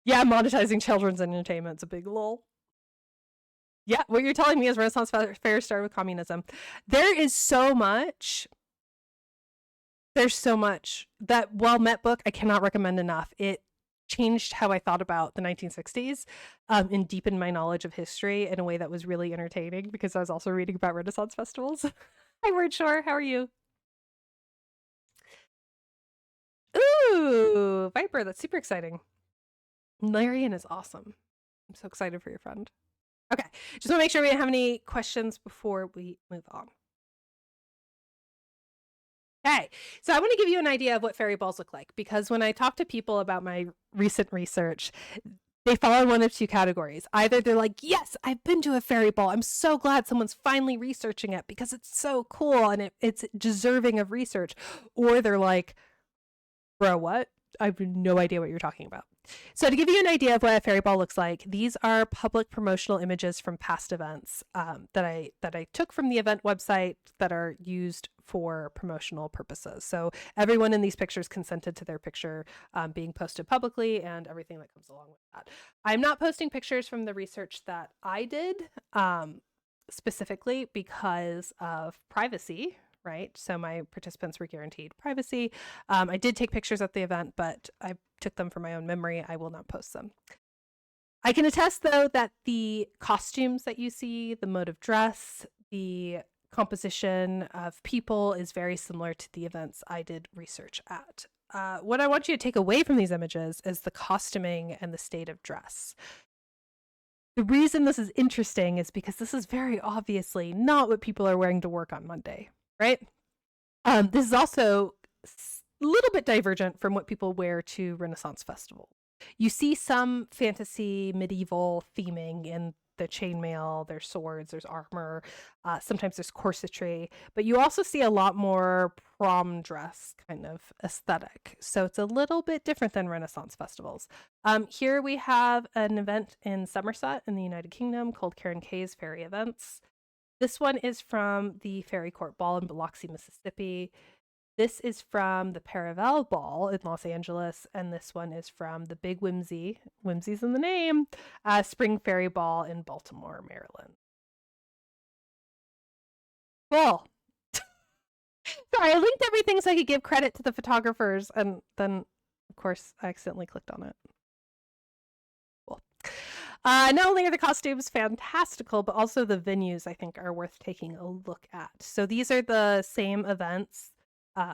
Yeah, monetizing children's entertainment is a big lol. Yeah, what you're telling me is Renaissance Fair started with communism. There's so much. That Well Met book I cannot recommend enough. It changed how I thought about the 1960s and deepened my knowledge of history in a way that was really entertaining because I was also reading about Renaissance festivals. Hi, Word Shore. How are you? Ooh, Viper. That's super exciting. Larian is awesome. I'm so excited for your friend. Okay, just want to make sure we don't have any questions before we move on. Okay, so I want to give you an idea of what fairy balls look like because when I talk to people about my recent research, they fall in one of two categories. Either they're like, yes, I've been to a fairy ball. I'm so glad someone's finally researching it because it's so cool and it's deserving of research. Or they're like, bro, what? I have no idea what you're talking about. So to give you an idea of what a fairy ball looks like, these are public promotional images from past events that I took from the event website that are used for promotional purposes. So everyone in these pictures consented to their picture being posted publicly and everything that comes along with that. I'm not posting pictures from the research that I did specifically because of privacy. Right? So my participants were guaranteed privacy. I did take pictures at the event, but I took them from my own memory. I will not post them. I can attest, though, that the costumes that you see, the mode of dress, the composition of people is very similar to the events I did research at. What I want you to take away from these images is the costuming and the state of dress. The reason this is interesting is because this is very obviously not what people are wearing to work on Monday, right? This is also a little bit divergent from what people wear to Renaissance Festival. You see some fantasy medieval theming in the chainmail, there's swords, there's armor, sometimes there's corsetry, but you also see a lot more prom dress kind of aesthetic. So it's a little bit different than Renaissance festivals. Here we have an event in Somerset in the United Kingdom called Karen Kay's Fairy Events. This one is from the Fairy Court Ball in Biloxi, Mississippi. This is from the Paravel Ball in Los Angeles, and this one is from the Big Whimsy's in the name, Spring Fairy Ball in Baltimore, Maryland. Cool. Sorry, I linked everything so I could give credit to the photographers, and then, of course, I accidentally clicked on it. Cool. Not only are the costumes fantastical, but also the venues, I think, are worth taking a look at. So these are the same events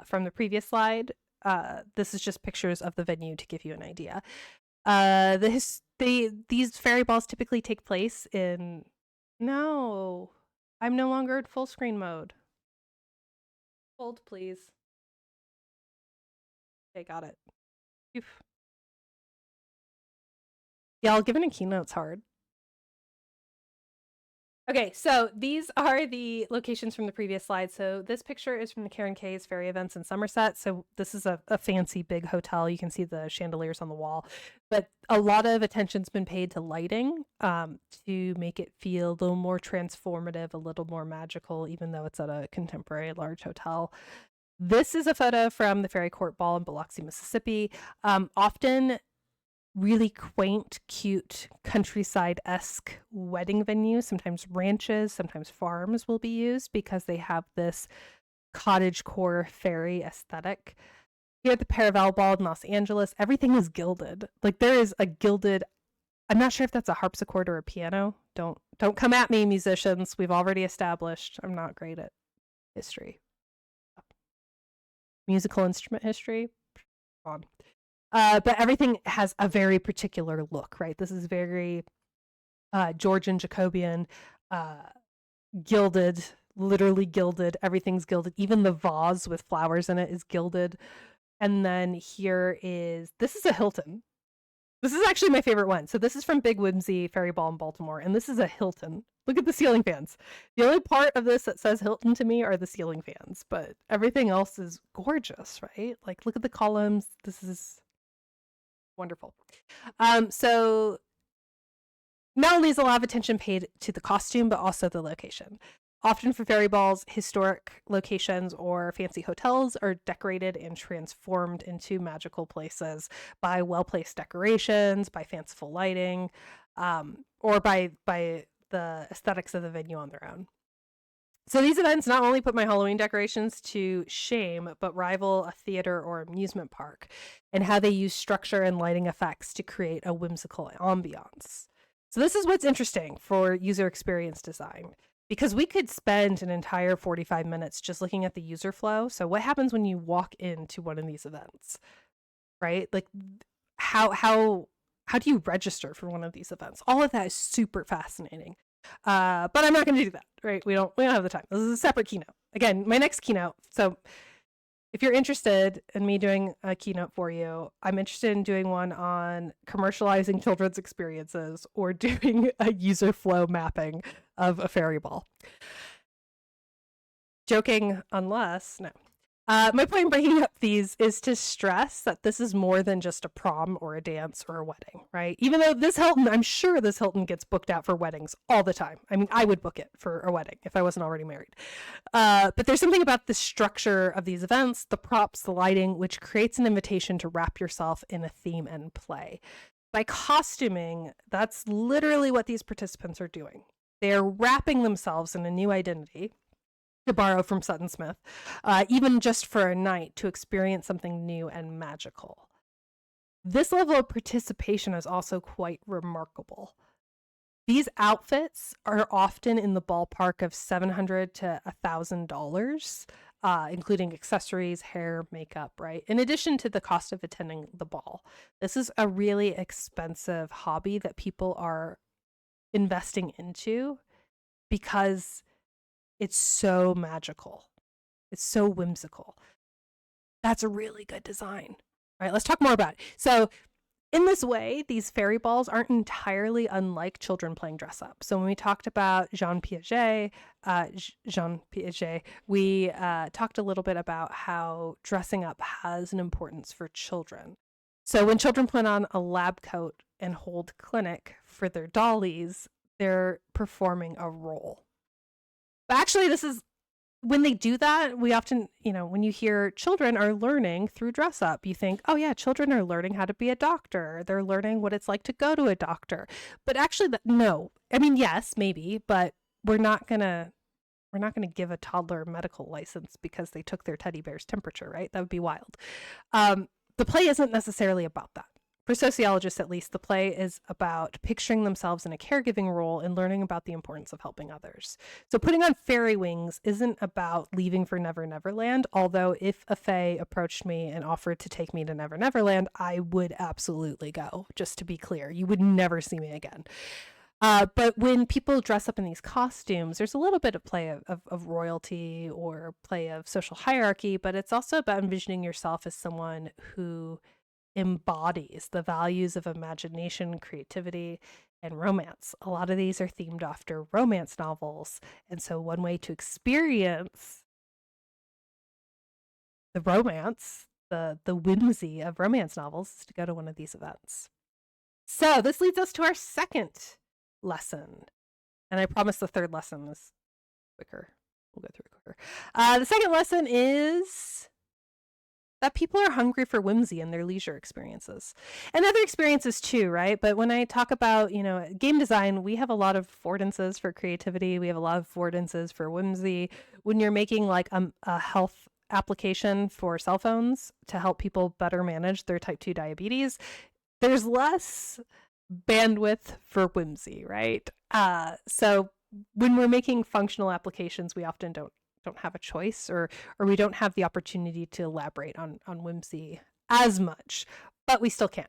from the previous slide. This is just pictures of the venue to give you an idea. These fairy balls typically take place in... No, I'm no longer in full screen mode. Hold, please. Okay, got it. Oof. Yeah, giving a keynote's hard. Okay, so these are the locations from the previous slide. So this picture is from the Karen Kay's Fairy Events in Somerset. So this is a fancy big hotel. You can see the chandeliers on the wall. But a lot of attention's been paid to lighting to make it feel a little more transformative, a little more magical, even though it's at a contemporary large hotel. This is a photo from the Fairy Court Ball in Biloxi, Mississippi. Often really quaint, cute, countryside-esque wedding venues. Sometimes ranches, sometimes farms will be used because they have this cottagecore fairy aesthetic. Here at the Paravel Ball in Los Angeles, everything is gilded. Like there is a gilded, I'm not sure if that's a harpsichord or a piano. Don't come at me, musicians. We've already established I'm not great at history. Musical instrument history. On. But everything has a very particular look, right? This is very Georgian Jacobean, gilded, literally gilded. Everything's gilded. Even the vase with flowers in it is gilded. And then this is a Hilton. This is actually my favorite one. So this is from Big Whimsy Fairy Ball in Baltimore, and this is a Hilton. Look at the ceiling fans. The only part of this that says Hilton to me are the ceiling fans, but everything else is gorgeous, right? Like, look at the columns. This is wonderful. So not only is a lot of attention paid to the costume, but also the location. Often for fairy balls, historic locations or fancy hotels are decorated and transformed into magical places by well-placed decorations, by fanciful lighting, or by the aesthetics of the venue on their own. So these events not only put my Halloween decorations to shame, but rival a theater or amusement park and how they use structure and lighting effects to create a whimsical ambiance. So this is what's interesting for user experience design, because we could spend an entire 45 minutes just looking at the user flow. So what happens when you walk into one of these events, right? Like how do you register for one of these events? All of that is super fascinating. But I'm not going to do that, right? We don't have the time. This is a separate keynote. Again, my next keynote. So if you're interested in me doing a keynote for you, I'm interested in doing one on commercializing children's experiences or doing a user flow mapping of a fairy ball. Joking, unless, no. My point in bringing up these is to stress that this is more than just a prom or a dance or a wedding, right? Even though this Hilton, I'm sure this Hilton gets booked out for weddings all the time. I mean, I would book it for a wedding if I wasn't already married. But there's something about the structure of these events, the props, the lighting, which creates an invitation to wrap yourself in a theme and play. By costuming, that's literally what these participants are doing. They're wrapping themselves in a new identity, to borrow from Sutton Smith, even just for a night to experience something new and magical. This level of participation is also quite remarkable. These outfits are often in the ballpark of $700 to $1,000, including accessories, hair, makeup, right? In addition to the cost of attending the ball. This is a really expensive hobby that people are investing into because it's so magical. It's so whimsical. That's a really good design. All right, let's talk more about it. So in this way, these fairy balls aren't entirely unlike children playing dress up. So when we talked about Jean Piaget, we talked a little bit about how dressing up has an importance for children. So when children put on a lab coat and hold clinic for their dollies, they're performing a role. But actually, this is when they do that, we often, when you hear children are learning through dress up, you think, oh yeah, children are learning how to be a doctor. They're learning what it's like to go to a doctor. But actually, no. I mean, yes, maybe, but we're not gonna give a toddler a medical license because they took their teddy bear's temperature, right? That would be wild. The play isn't necessarily about that. For sociologists, at least, the play is about picturing themselves in a caregiving role and learning about the importance of helping others. So putting on fairy wings isn't about leaving for Never Never Land, although if a fae approached me and offered to take me to Never Never Land, I would absolutely go, just to be clear. You would never see me again. But when people dress up in these costumes, there's a little bit of play of royalty or play of social hierarchy, but it's also about envisioning yourself as someone who embodies the values of imagination, creativity, and romance. A lot of these are themed after romance novels. And so one way to experience the romance, the whimsy of romance novels is to go to one of these events. So this leads us to our second lesson. And I promise the third lesson is quicker. We'll go through it quicker. The second lesson is that people are hungry for whimsy in their leisure experiences and other experiences too, right? But when I talk about, game design, we have a lot of affordances for creativity. We have a lot of affordances for whimsy. When you're making like a health application for cell phones to help people better manage their type 2 diabetes, there's less bandwidth for whimsy, right? So when we're making functional applications, we often don't have a choice, or we don't have the opportunity to elaborate on whimsy as much, but we still can.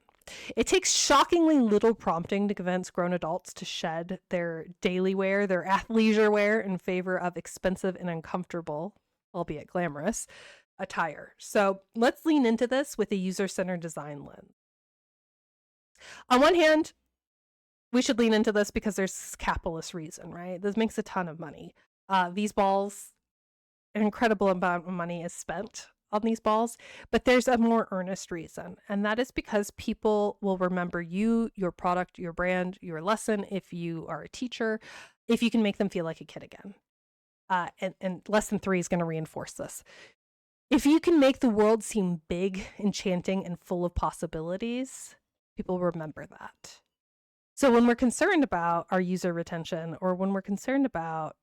It takes shockingly little prompting to convince grown adults to shed their daily wear, their athleisure wear, in favor of expensive and uncomfortable, albeit glamorous, attire. So let's lean into this with a user-centered design lens. On one hand, we should lean into this because there's capitalist reason, right? This makes a ton of money. These balls, an incredible amount of money is spent on these balls, but there's a more earnest reason, and that is because people will remember you, your product, your brand, your lesson, if you are a teacher, if you can make them feel like a kid again. And lesson 3 is going to reinforce this. If you can make the world seem big, enchanting, and full of possibilities, people remember that. So when we're concerned about our user retention, or when we're concerned about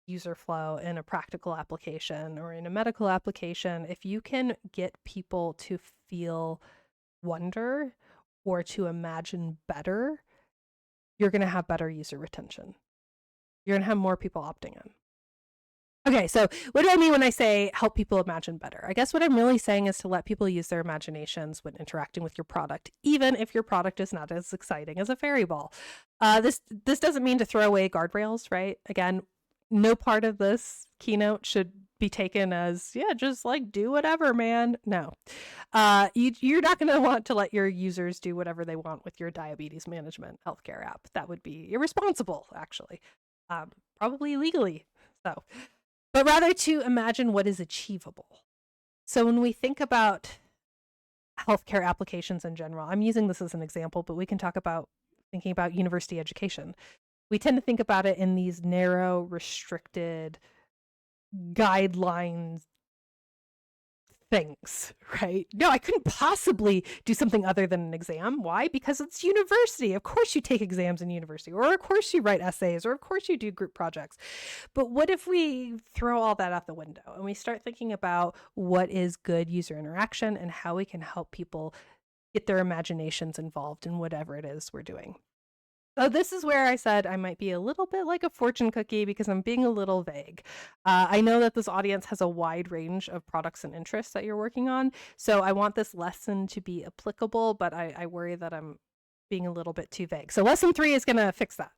user flow in a practical application or in a medical application, if you can get people to feel wonder or to imagine better, you're going to have better user retention. You're going to have more people opting in. Okay, so what do I mean when I say help people imagine better? I guess what I'm really saying is to let people use their imaginations when interacting with your product, even if your product is not as exciting as a fairy ball. This doesn't mean to throw away guardrails, right? Again, no part of this keynote should be taken as, yeah, just like do whatever, man. No. You're not going to want to let your users do whatever they want with your diabetes management healthcare app. That would be irresponsible, actually. Probably legally. So, but rather to imagine what is achievable. So when we think about healthcare applications in general, I'm using this as an example, but we can talk about thinking about university education. We tend to think about it in these narrow, restricted guidelines things, right? No, I couldn't possibly do something other than an exam. Why? Because it's university. Of course you take exams in university, or of course you write essays, or of course you do group projects. But what if we throw all that out the window and we start thinking about what is good user interaction and how we can help people get their imaginations involved in whatever it is we're doing? So this is where I said I might be a little bit like a fortune cookie because I'm being a little vague. I know that this audience has a wide range of products and interests that you're working on, so I want this lesson to be applicable, but I worry that I'm being a little bit too vague. So lesson 3 is going to fix that.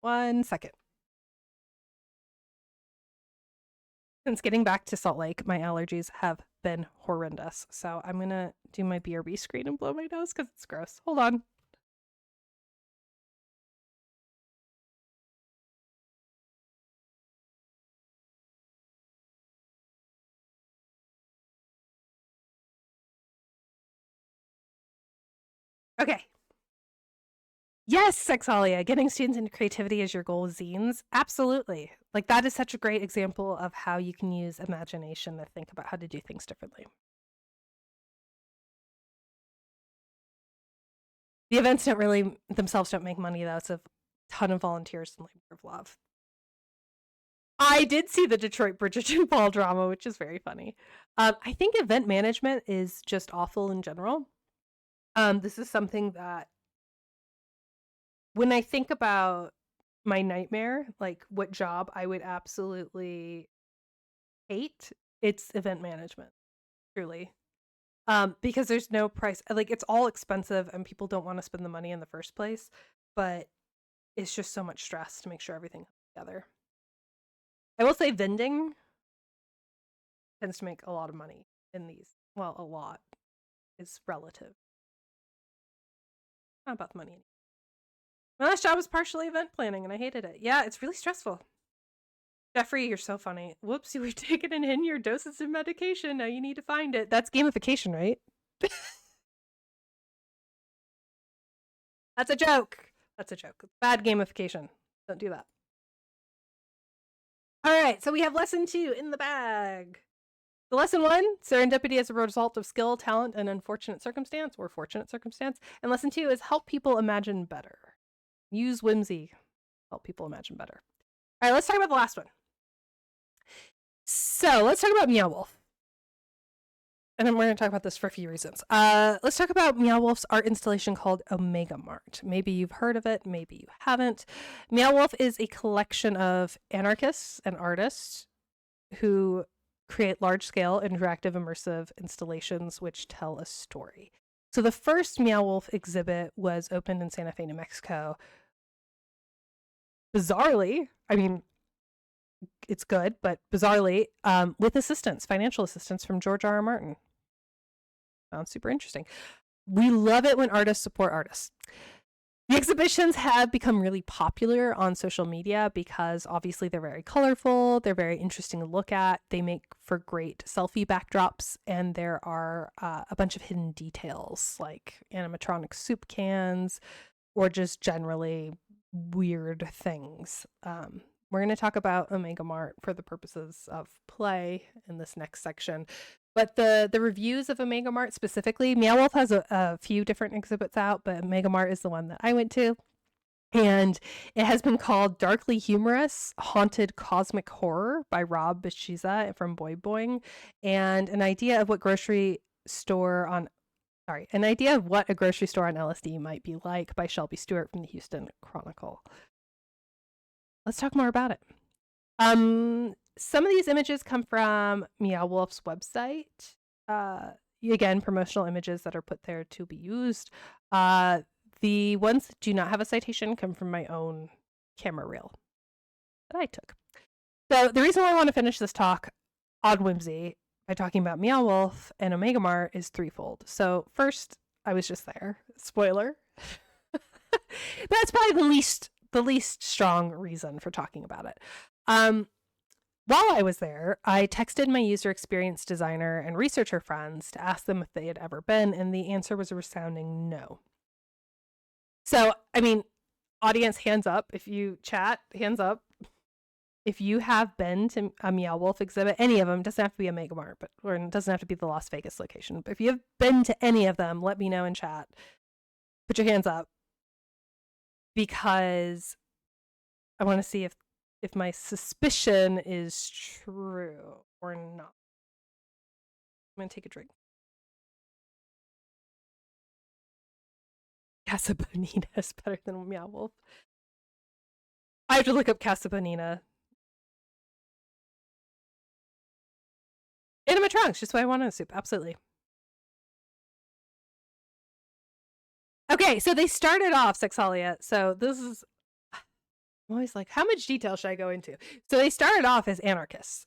1 second. Since getting back to Salt Lake, my allergies have been horrendous. So I'm going to do my BRB screen and blow my nose because it's gross. Hold on. Okay. Yes, Sexalia, getting students into creativity as your goal with zines. Absolutely. Like that is such a great example of how you can use imagination to think about how to do things differently. The events don't really themselves don't make money though. It's a ton of volunteers and labor of love. I did see the Detroit Bridgerton Ball drama, which is very funny. I think event management is just awful in general. This is something that when I think about my nightmare, like what job I would absolutely hate, it's event management, truly. Because there's no price, like it's all expensive and people don't want to spend the money in the first place, but it's just so much stress to make sure everything comes together. I will say vending tends to make a lot of money in these. Well, a lot is relative. Not about the money. My last job was partially event planning and I hated it. Yeah, it's really stressful. Jeffrey, you're so funny. Whoops, you were taking in your doses of medication. Now you need to find it. That's gamification, right? That's a joke. That's a joke. Bad gamification. Don't do that. All right, so we have lesson 2 in the bag. The lesson 1, serendipity as a result of skill, talent, and unfortunate circumstance or fortunate circumstance. And lesson 2 is help people imagine better. Use whimsy. Help people imagine better. All right, let's talk about the last one. So let's talk about Meow Wolf. And then we're going to talk about this for a few reasons. Let's talk about Meow Wolf's art installation called Omega Mart. Maybe you've heard of it, maybe you haven't. Meow Wolf is a collection of anarchists and artists who create large-scale, interactive, immersive installations which tell a story. So the first Meow Wolf exhibit was opened in Santa Fe, New Mexico. Bizarrely, I mean, it's good, but bizarrely, with assistance, financial assistance from George R.R. Martin. Sounds super interesting. We love it when artists support artists. The exhibitions have become really popular on social media because obviously they're very colorful, they're very interesting to look at, they make for great selfie backdrops, and there are a bunch of hidden details like animatronic soup cans or just generally weird things. We're going to talk about Omega Mart for the purposes of play in this next section. But the reviews of Omega Mart specifically, Meow Wolf has a few different exhibits out, but Omega Mart is the one that I went to. And it has been called Darkly Humorous, Haunted Cosmic Horror by Rob Bishiza from Boy Boing. And an idea of what a grocery store on LSD might be like by Shelby Stewart from the Houston Chronicle. Let's talk more about it. Some of these images come from Meow Wolf's website. Again, promotional images that are put there to be used. The ones that do not have a citation come from my own camera reel that I took. So the reason why I want to finish this talk on whimsy by talking about Meow Wolf and Omega Mart is threefold. So first, I was just there. Spoiler. That's probably the least strong reason for talking about it. While I was there, I texted my user experience designer and researcher friends to ask them if they had ever been, and the answer was a resounding no. So, I mean, audience, hands up. If you chat, hands up. If you have been to a Meow Wolf exhibit, any of them, doesn't have to be a Mega Mart, or it doesn't have to be the Las Vegas location. But if you have been to any of them, let me know in chat. Put your hands up. Because I want to see if my suspicion is true or not. I'm going to take a drink. Casa Bonita is better than Meow Wolf. I have to look up Casa Bonita. Animatronics, just why I want a soup. Absolutely. Okay, so they started off Sexalia. So this is, I'm always like, how much detail should I go into? So they started off as anarchists.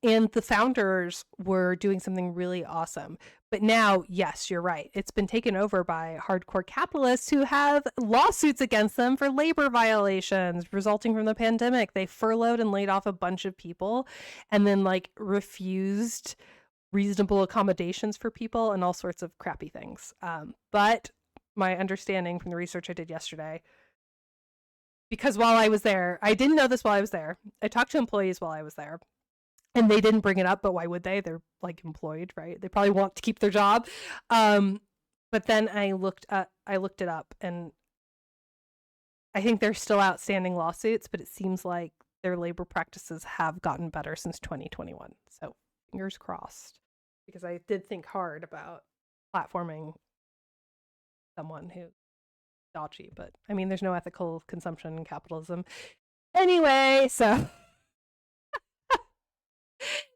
And the founders were doing something really awesome. But now, yes, you're right. It's been taken over by hardcore capitalists who have lawsuits against them for labor violations resulting from the pandemic. They furloughed and laid off a bunch of people and then like refused reasonable accommodations for people and all sorts of crappy things. But my understanding from the research I did yesterday, because while I was there, I didn't know this while I was there. I talked to employees while I was there. And they didn't bring it up, but why would they? They're like employed, right? They probably want to keep their job. But then I looked it up, and I think there's still outstanding lawsuits, but it seems like their labor practices have gotten better since 2021. So fingers crossed, because I did think hard about platforming someone who's dodgy, but I mean, there's no ethical consumption in capitalism anyway, so.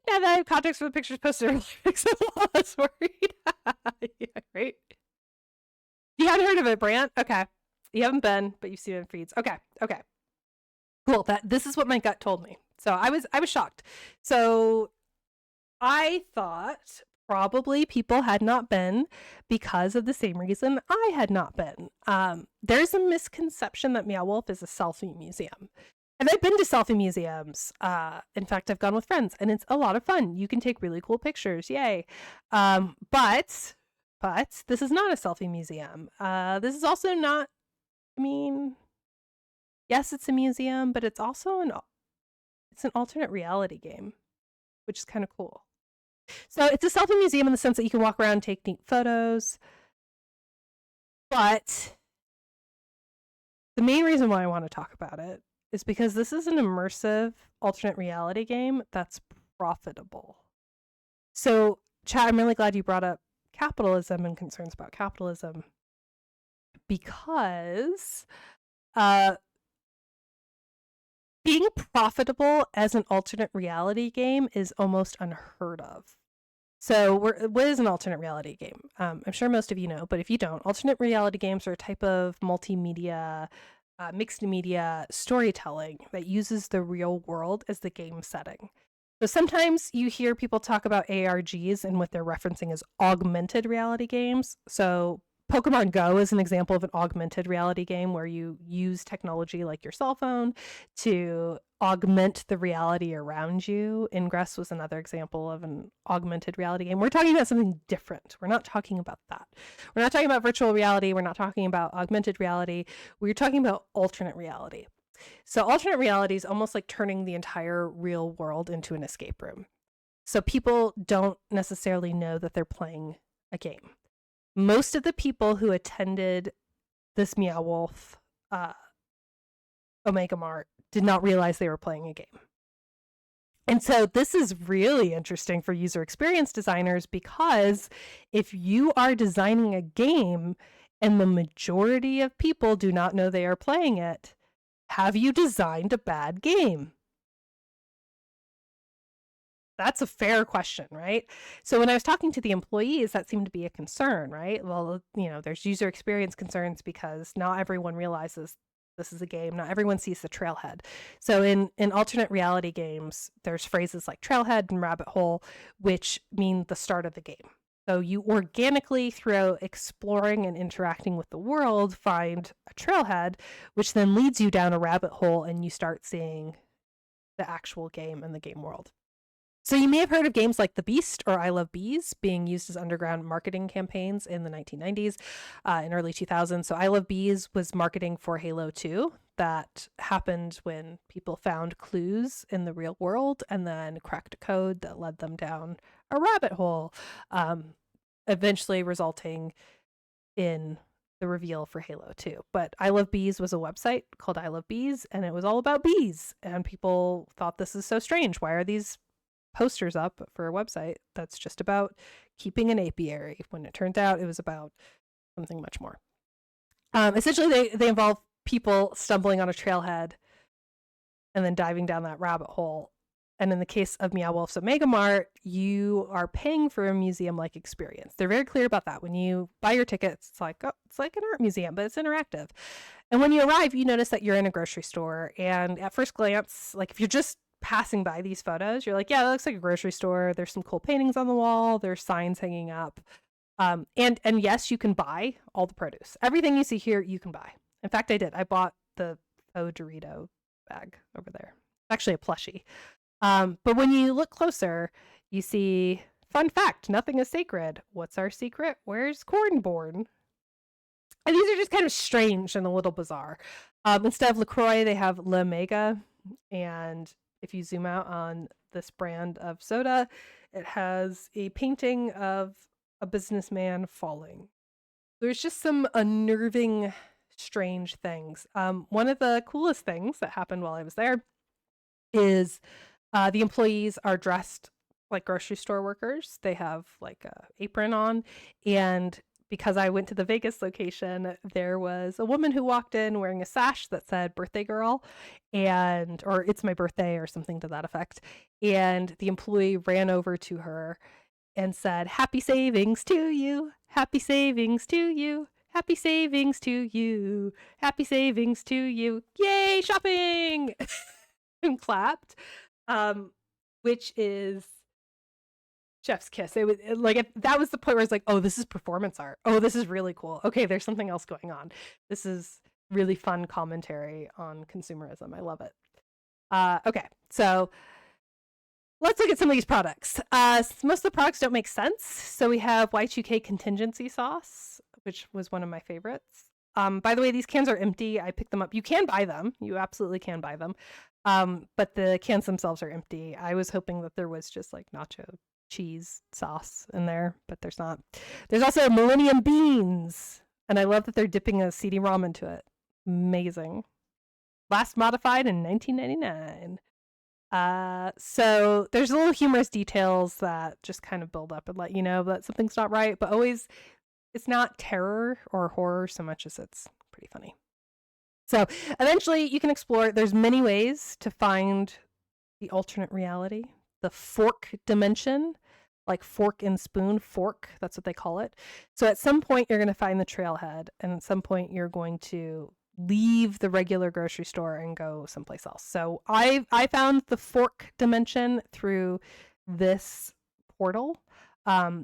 Now that I have context for the pictures posted earlier, I'm less worried. Yeah, right? You hadn't heard of it, Brant? Okay. You haven't been, but you've seen it in feeds. Okay. Cool. This is what my gut told me. So I was shocked. So I thought probably people had not been because of the same reason I had not been. There's a misconception that Meow Wolf is a selfie museum. And I've been to selfie museums. In fact, I've gone with friends, and it's a lot of fun. You can take really cool pictures. Yay. But this is not a selfie museum. This is also not, I mean, yes, it's a museum, but it's also an alternate reality game, which is kind of cool. So it's a selfie museum in the sense that you can walk around and take neat photos. But the main reason why I want to talk about it is because this is an immersive alternate reality game that's profitable. So, Chad, I'm really glad you brought up capitalism and concerns about capitalism, because being profitable as an alternate reality game is almost unheard of. So what is an alternate reality game? I'm sure most of you know, but if you don't, alternate reality games are a type of multimedia, mixed media storytelling that uses the real world as the game setting. So sometimes you hear people talk about ARGs, and what they're referencing is augmented reality games. So Pokemon Go is an example of an augmented reality game where you use technology like your cell phone to augment the reality around you. Ingress was another example of an augmented reality game. We're talking about something different. We're not talking about that. We're not talking about virtual reality. We're not talking about augmented reality. We're talking about alternate reality. So alternate reality is almost like turning the entire real world into an escape room. So people don't necessarily know that they're playing a game. Most of the people who attended this Meow Wolf Omega Mart did not realize they were playing a game. And so this is really interesting for user experience designers, because if you are designing a game and the majority of people do not know they are playing it, have you designed a bad game? That's a fair question, right? So when I was talking to the employees, that seemed to be a concern, right? Well, there's user experience concerns because not everyone realizes this is a game. Not everyone sees the trailhead. So in alternate reality games, there's phrases like trailhead and rabbit hole, which mean the start of the game. So you organically, through exploring and interacting with the world, find a trailhead, which then leads you down a rabbit hole, and you start seeing the actual game and the game world. So you may have heard of games like The Beast or I Love Bees being used as underground marketing campaigns in the 1990s and early 2000s. So I Love Bees was marketing for Halo 2. That happened when people found clues in the real world and then cracked a code that led them down a rabbit hole, eventually resulting in the reveal for Halo 2. But I Love Bees was a website called I Love Bees, and it was all about bees. And people thought, this is so strange. Why are these posters up for a website that's just about keeping an apiary, when it turns out it was about something much more. Essentially, they involve people stumbling on a trailhead and then diving down that rabbit hole. And in the case of Meow Wolf's Omega Mart, you are paying for a museum-like experience. They're very clear about that. When you buy your tickets, it's like, oh, it's like an art museum, but it's interactive. And when you arrive, you notice that you're in a grocery store. And at first glance, like if you're just passing by these photos, you're like, yeah, that looks like a grocery store. There's some cool paintings on the wall. There's signs hanging up. And yes, you can buy all the produce. Everything you see here, you can buy. In fact, I did. I bought the Dorito bag over there. Actually a plushie. But when you look closer, you see, fun fact, nothing is sacred. What's our secret? Where's corn born? And these are just kind of strange and a little bizarre. Instead of LaCroix, they have La Mega. And if you zoom out on this brand of soda, it has a painting of a businessman falling. There's just some unnerving, strange things. One of the coolest things that happened while I was there is the employees are dressed like grocery store workers. They have like a apron on, and because I went to the Vegas location, there was a woman who walked in wearing a sash that said birthday girl or it's my birthday or something to that effect. And the employee ran over to her and said, happy savings to you, happy savings to you, happy savings to you, happy savings to you, yay, shopping! And clapped, which is chef's kiss. It was like that was the point where it's like, oh, this is performance art. Oh, this is really cool. Okay, there's something else going on. This is really fun commentary on consumerism. I love it. Okay, so let's look at some of these products. Most of the products don't make sense. So we have Y2K contingency sauce, which was one of my favorites. By the way, these cans are empty. I picked them up. You can buy them. You absolutely can buy them. But the cans themselves are empty. I was hoping that there was just like nacho cheese sauce in there, but there's not. There's also Millennium Beans, and I love that they're dipping a CD-ROM into it. Amazing. Last modified in 1999. So there's little humorous details that just kind of build up and let you know that something's not right, but always it's not terror or horror so much as it's pretty funny. So eventually you can explore. There's many ways to find the alternate reality, the fork dimension, like fork and spoon, fork, that's what they call it. So at some point you're going to find the trailhead, and at some point you're going to leave the regular grocery store and go someplace else. So I found the fork dimension through this portal.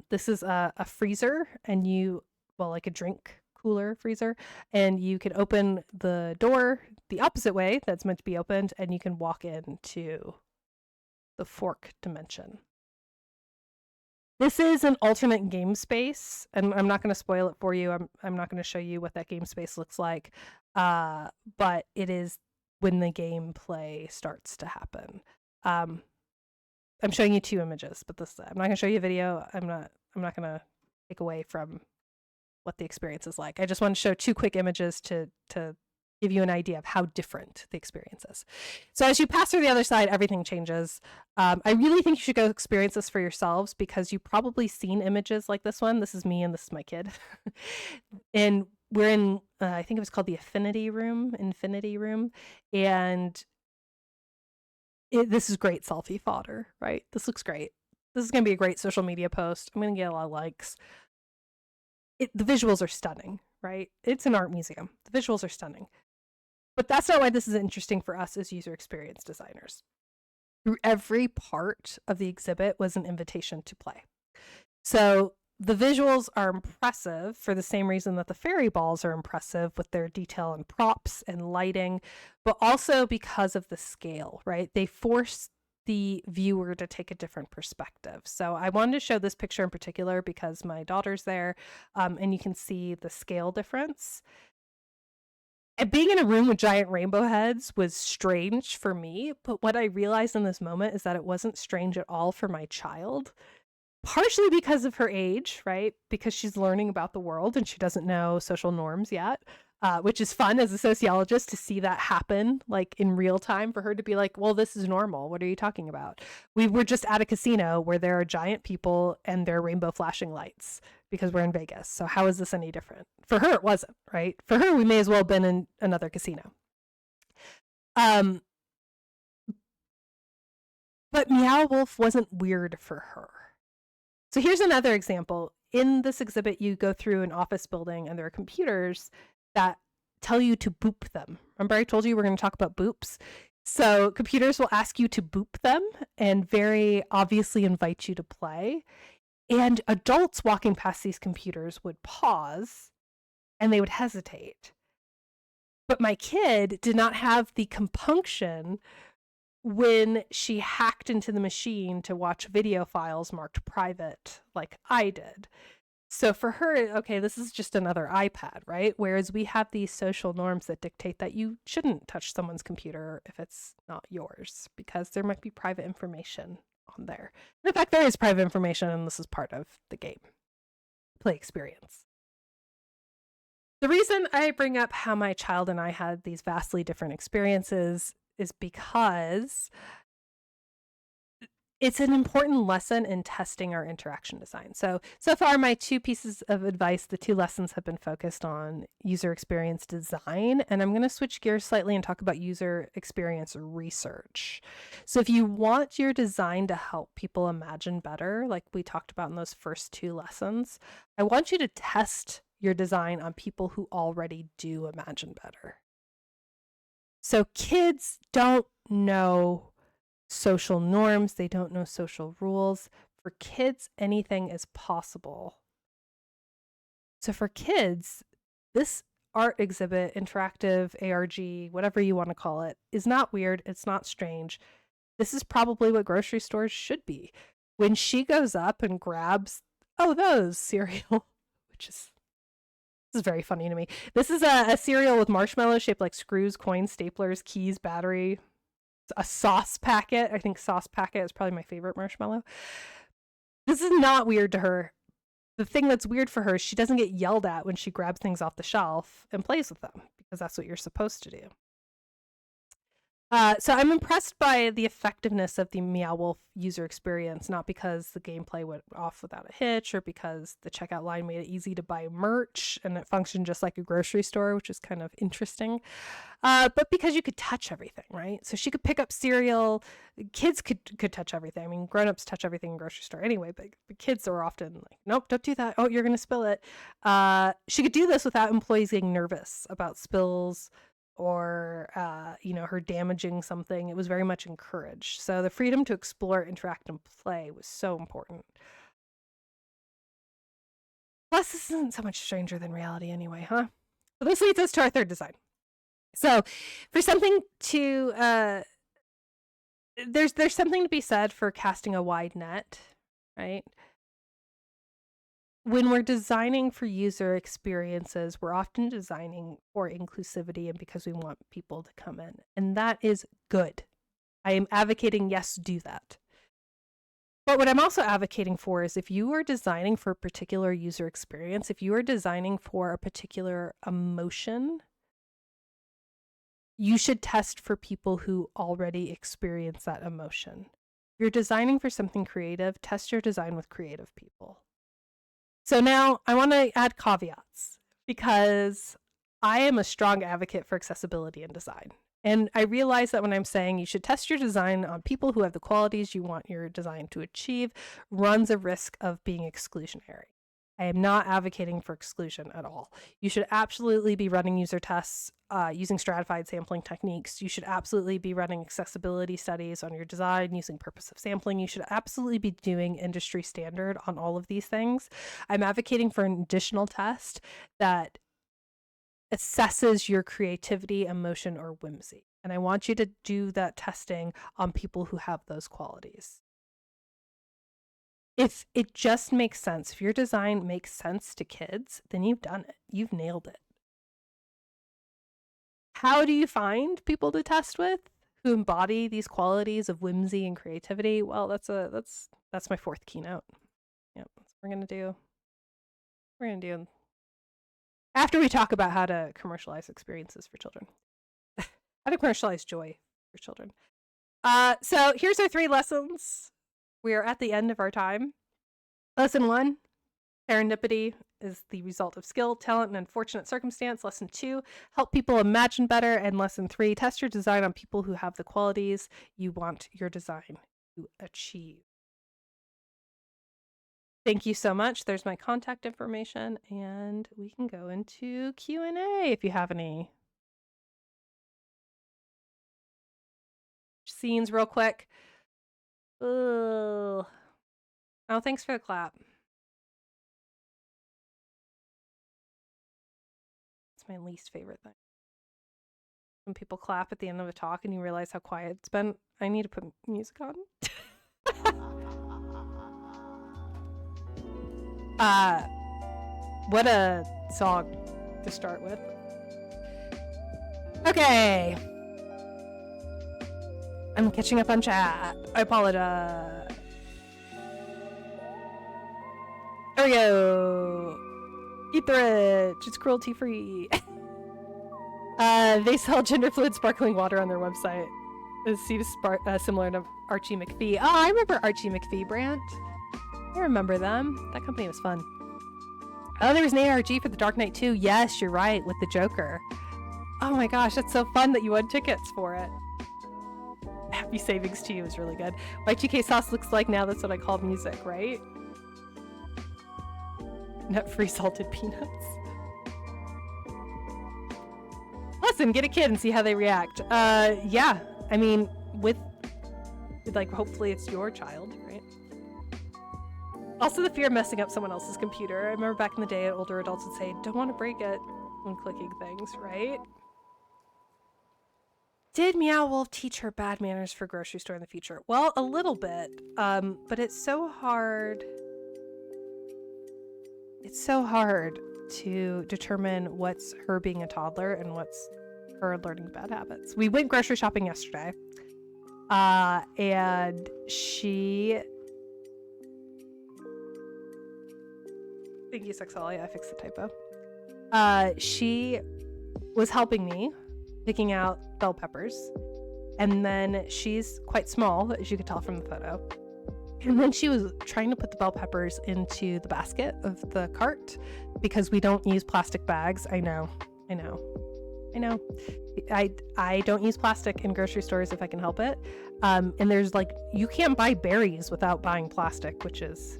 This is a freezer, and like a drink cooler freezer, and you can open the door the opposite way that's meant to be opened, and you can walk into the fork dimension. This is an alternate game space, and I'm not going to spoil it for you. I'm not going to show you what that game space looks like, but it is when the gameplay starts to happen. I'm showing you two images, but I'm not going to show you a video. I'm not going to take away from what the experience is like. I just want to show two quick images to give you an idea of how different the experience is. So as you pass through the other side, everything changes. I really think you should go experience this for yourselves, because you've probably seen images like this one. This is me and this is my kid. And we're in, I think it was called the Infinity Room. And this is great selfie fodder, right? This looks great. This is going to be a great social media post. I'm going to get a lot of likes. The visuals are stunning, right? It's an art museum. The visuals are stunning. But that's not why this is interesting for us as user experience designers. Through every part of the exhibit was an invitation to play. So the visuals are impressive for the same reason that the fairy balls are impressive with their detail and props and lighting, but also because of the scale, right? They force the viewer to take a different perspective. So I wanted to show this picture in particular because my daughter's there, and you can see the scale difference. And being in a room with giant rainbow heads was strange for me, but what I realized in this moment is that it wasn't strange at all for my child. Partially because of her age, right? Because she's learning about the world and she doesn't know social norms yet. Which is fun as a sociologist to see that happen like in real time, for her to be like, well, this is normal. What are you talking about? We were just at a casino where there are giant people and there are rainbow flashing lights because we're in Vegas. So how is this any different? For her, it wasn't, right? For her, we may as well have been in another casino. But Meow Wolf wasn't weird for her. So here's another example. In this exhibit, you go through an office building and there are computers that tell you to boop them. Remember I told you we're going to talk about boops? So computers will ask you to boop them and very obviously invite you to play. And adults walking past these computers would pause and they would hesitate. But my kid did not have the compunction when she hacked into the machine to watch video files marked private like I did. So for her, okay, this is just another iPad, right? Whereas we have these social norms that dictate that you shouldn't touch someone's computer if it's not yours, because there might be private information on there. And in fact, there is private information, and this is part of the game play experience. The reason I bring up how my child and I had these vastly different experiences is because it's an important lesson in testing our interaction design. So far, my 2 pieces of advice, the 2 lessons have been focused on user experience design, and I'm going to switch gears slightly and talk about user experience research. So if you want your design to help people imagine better, like we talked about in those first 2 lessons, I want you to test your design on people who already do imagine better. So kids don't know social norms. They don't know social rules. For kids, anything is possible. So for kids, this art exhibit, interactive, ARG, whatever you want to call it, is not weird. It's not strange. This is probably what grocery stores should be. When she goes up and grabs, those cereal, which is... This is very funny to me. This is a cereal with marshmallows shaped like screws, coins, staplers, keys, battery, a sauce packet. I think sauce packet is probably my favorite marshmallow. This is not weird to her. The thing that's weird for her is she doesn't get yelled at when she grabs things off the shelf and plays with them, because that's what you're supposed to do. So I'm impressed by the effectiveness of the Meow Wolf user experience, not because the gameplay went off without a hitch or because the checkout line made it easy to buy merch and it functioned just like a grocery store, which is kind of interesting, but because you could touch everything, right? So she could pick up cereal. Kids could touch everything. I mean, grown-ups touch everything in grocery store anyway, but kids are often like, nope, don't do that. Oh, you're going to spill it. She could do this without employees getting nervous about spills or her damaging something. It was very much encouraged. So the freedom to explore, interact, and play was so important. Plus, this isn't so much stranger than reality anyway, huh? So this leads us to our third design. So for something to there's something to be said for casting a wide net, right? When we're designing for user experiences, we're often designing for inclusivity and because we want people to come in. And that is good. I am advocating, yes, do that. But what I'm also advocating for is if you are designing for a particular user experience, if you are designing for a particular emotion, you should test for people who already experience that emotion. If you're designing for something creative, test your design with creative people. So now I want to add caveats because I am a strong advocate for accessibility in design. And I realize that when I'm saying you should test your design on people who have the qualities you want your design to achieve, runs a risk of being exclusionary. I am not advocating for exclusion at all. You should absolutely be running user tests using stratified sampling techniques. You should absolutely be running accessibility studies on your design using purposive sampling. You should absolutely be doing industry standard on all of these things. I'm advocating for an additional test that assesses your creativity, emotion, or whimsy. And I want you to do that testing on people who have those qualities. If it just makes sense, if your design makes sense to kids, then you've done it. You've nailed it. How do you find people to test with who embody these qualities of whimsy and creativity? Well, that's my fourth keynote. Yep, that's what we're gonna do. We're gonna do after we talk about how to commercialize experiences for children, how to commercialize joy for children. So here's our 3 lessons. We are at the end of our time. Lesson 1, Serendipity is the result of skill, talent, and unfortunate circumstance. Lesson 2, help people imagine better. And lesson 3, test your design on people who have the qualities you want your design to achieve. Thank you so much. There's my contact information, and we can go into Q&A if you have any. Scenes real quick. Ugh. Oh, thanks for the clap. It's my least favorite thing. When people clap at the end of a talk and you realize how quiet it's been, I need to put music on. What a song to start with. Okay. I'm catching up on chat. I apologize. There we go. Eat the rich. It's cruelty free. They sell gender fluid sparkling water on their website. It seems similar to Archie McPhee. Oh, I remember Archie McPhee, Brant. I remember them. That company was fun. Oh, there was an ARG for The Dark Knight 2. Yes, you're right, with the Joker. Oh my gosh, that's so fun that you won tickets for it. Happy savings to you is really good. Y2K sauce looks like now, that's what I call music, right? Nut-free salted peanuts. Listen, get a kid and see how they react. Yeah, I mean, with like, hopefully it's your child, right? Also the fear of messing up someone else's computer. I remember back in the day, older adults would say, don't want to break it when clicking things, right? Did Meow Wolf teach her bad manners for grocery store in the future? Well, a little bit, but it's so hard. It's so hard to determine what's her being a toddler and what's her learning bad habits. We went grocery shopping yesterday, and she... Thank you, Sexolia. I fixed the typo. She was helping me picking out bell peppers, and then she's quite small, as you could tell from the photo. And then she was trying to put the bell peppers into the basket of the cart because we don't use plastic bags. I know. I don't use plastic in grocery stores if I can help it. And there's like, you can't buy berries without buying plastic, which is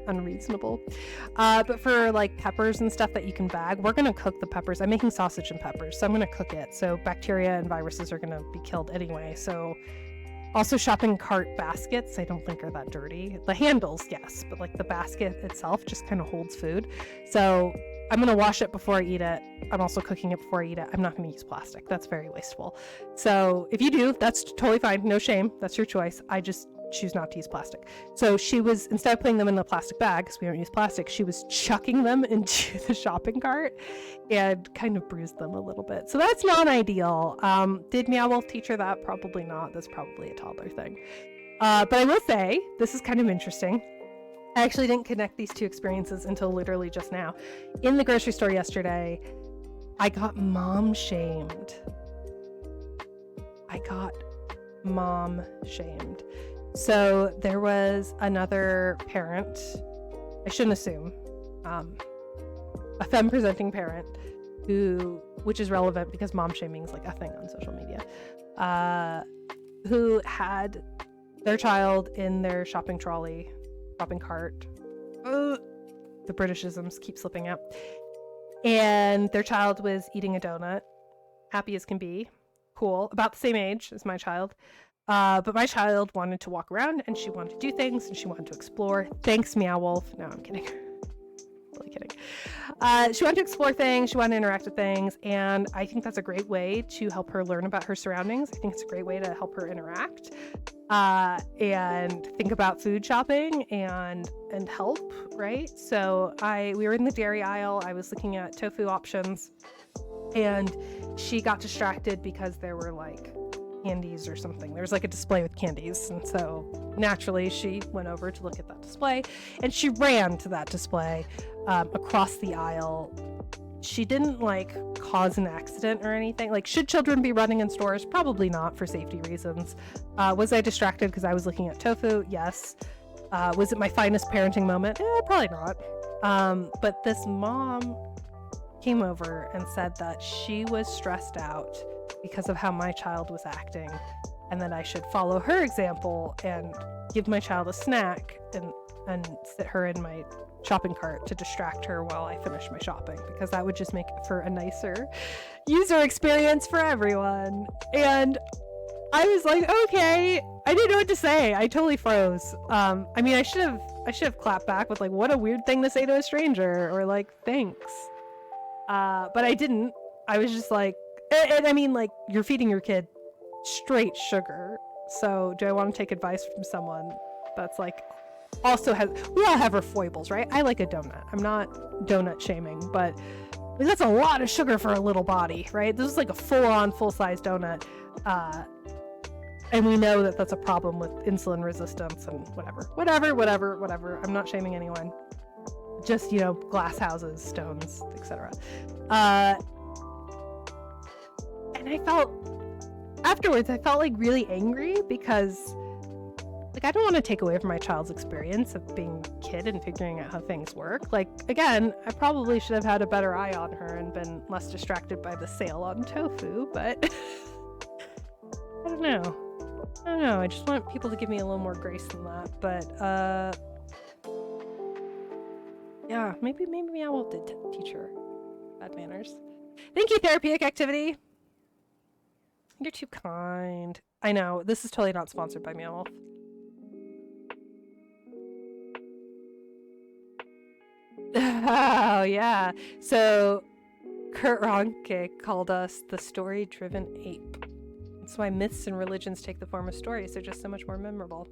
unreasonable. But for like peppers and stuff that you can bag, we're gonna cook the peppers. I'm making sausage and peppers, so I'm gonna cook it. So bacteria and viruses are gonna be killed anyway. So also shopping cart baskets, I don't think are that dirty. The handles, yes, but like the basket itself just kind of holds food. So I'm gonna wash it before I eat it. I'm also cooking it before I eat it. I'm not gonna use plastic. That's very wasteful. So if you do, that's totally fine. No shame. That's your choice. I just choose not to use plastic. So she was, instead of putting them in the plastic bag, because we don't use plastic, she was chucking them into the shopping cart and kind of bruised them a little bit. So that's not ideal. Did Meow Wolf teach her that? Probably not. That's probably a toddler thing. But I will say, this is kind of interesting. I actually didn't connect these two experiences until literally just now. In the grocery store yesterday, I got mom shamed. So there was another parent, I shouldn't assume, a femme presenting parent which is relevant because mom shaming is like a thing on social media, who had their child in their shopping cart. The Britishisms keep slipping out. And their child was eating a donut, happy as can be, cool, about the same age as my child. But my child wanted to walk around and she wanted to do things and she wanted to explore. Thanks, Meow Wolf. No, I'm kidding. Really kidding. She wanted to explore things. She wanted to interact with things. And I think that's a great way to help her learn about her surroundings. I think it's a great way to help her interact and think about food shopping and help, right? So we were in the dairy aisle. I was looking at tofu options and she got distracted because there were like candies or something. There was like a display with candies, and so naturally she went over to look at that display and she ran to that display across the aisle. She didn't like cause an accident or anything. Like, should children be running in stores? Probably not, for safety reasons. Was I distracted because I was looking at tofu? Yes. Was it my finest parenting moment? Probably not. But this mom came over and said that she was stressed out because of how my child was acting, and that I should follow her example and give my child a snack and sit her in my shopping cart to distract her while I finish my shopping, because that would just make it for a nicer user experience for everyone. And I was like, okay, I didn't know what to say. I totally froze. I mean, I should have clapped back with like, what a weird thing to say to a stranger, or like, thanks. But I didn't. I was just like, and I mean, like, you're feeding your kid straight sugar. So do I want to take advice from someone that's like, also has, we all have our foibles, right? I like a donut. I'm not donut shaming, but that's a lot of sugar for a little body, right? This is like a full-on, full-size donut. And we know that that's a problem with insulin resistance and whatever. I'm not shaming anyone. Just, you know, glass houses, stones, etc. And afterwards, I felt like really angry because, like, I don't want to take away from my child's experience of being a kid and figuring out how things work. Like, again, I probably should have had a better eye on her and been less distracted by the sale on tofu, but I don't know. I just want people to give me a little more grace than that. But, yeah, maybe I will teach her bad manners. Thank you, therapeutic activity. You're too kind. I know, this is totally not sponsored by Meow Wolf. Oh, yeah. So, Kurt Ronke called us the story-driven ape. That's why myths and religions take the form of stories. They're just so much more memorable.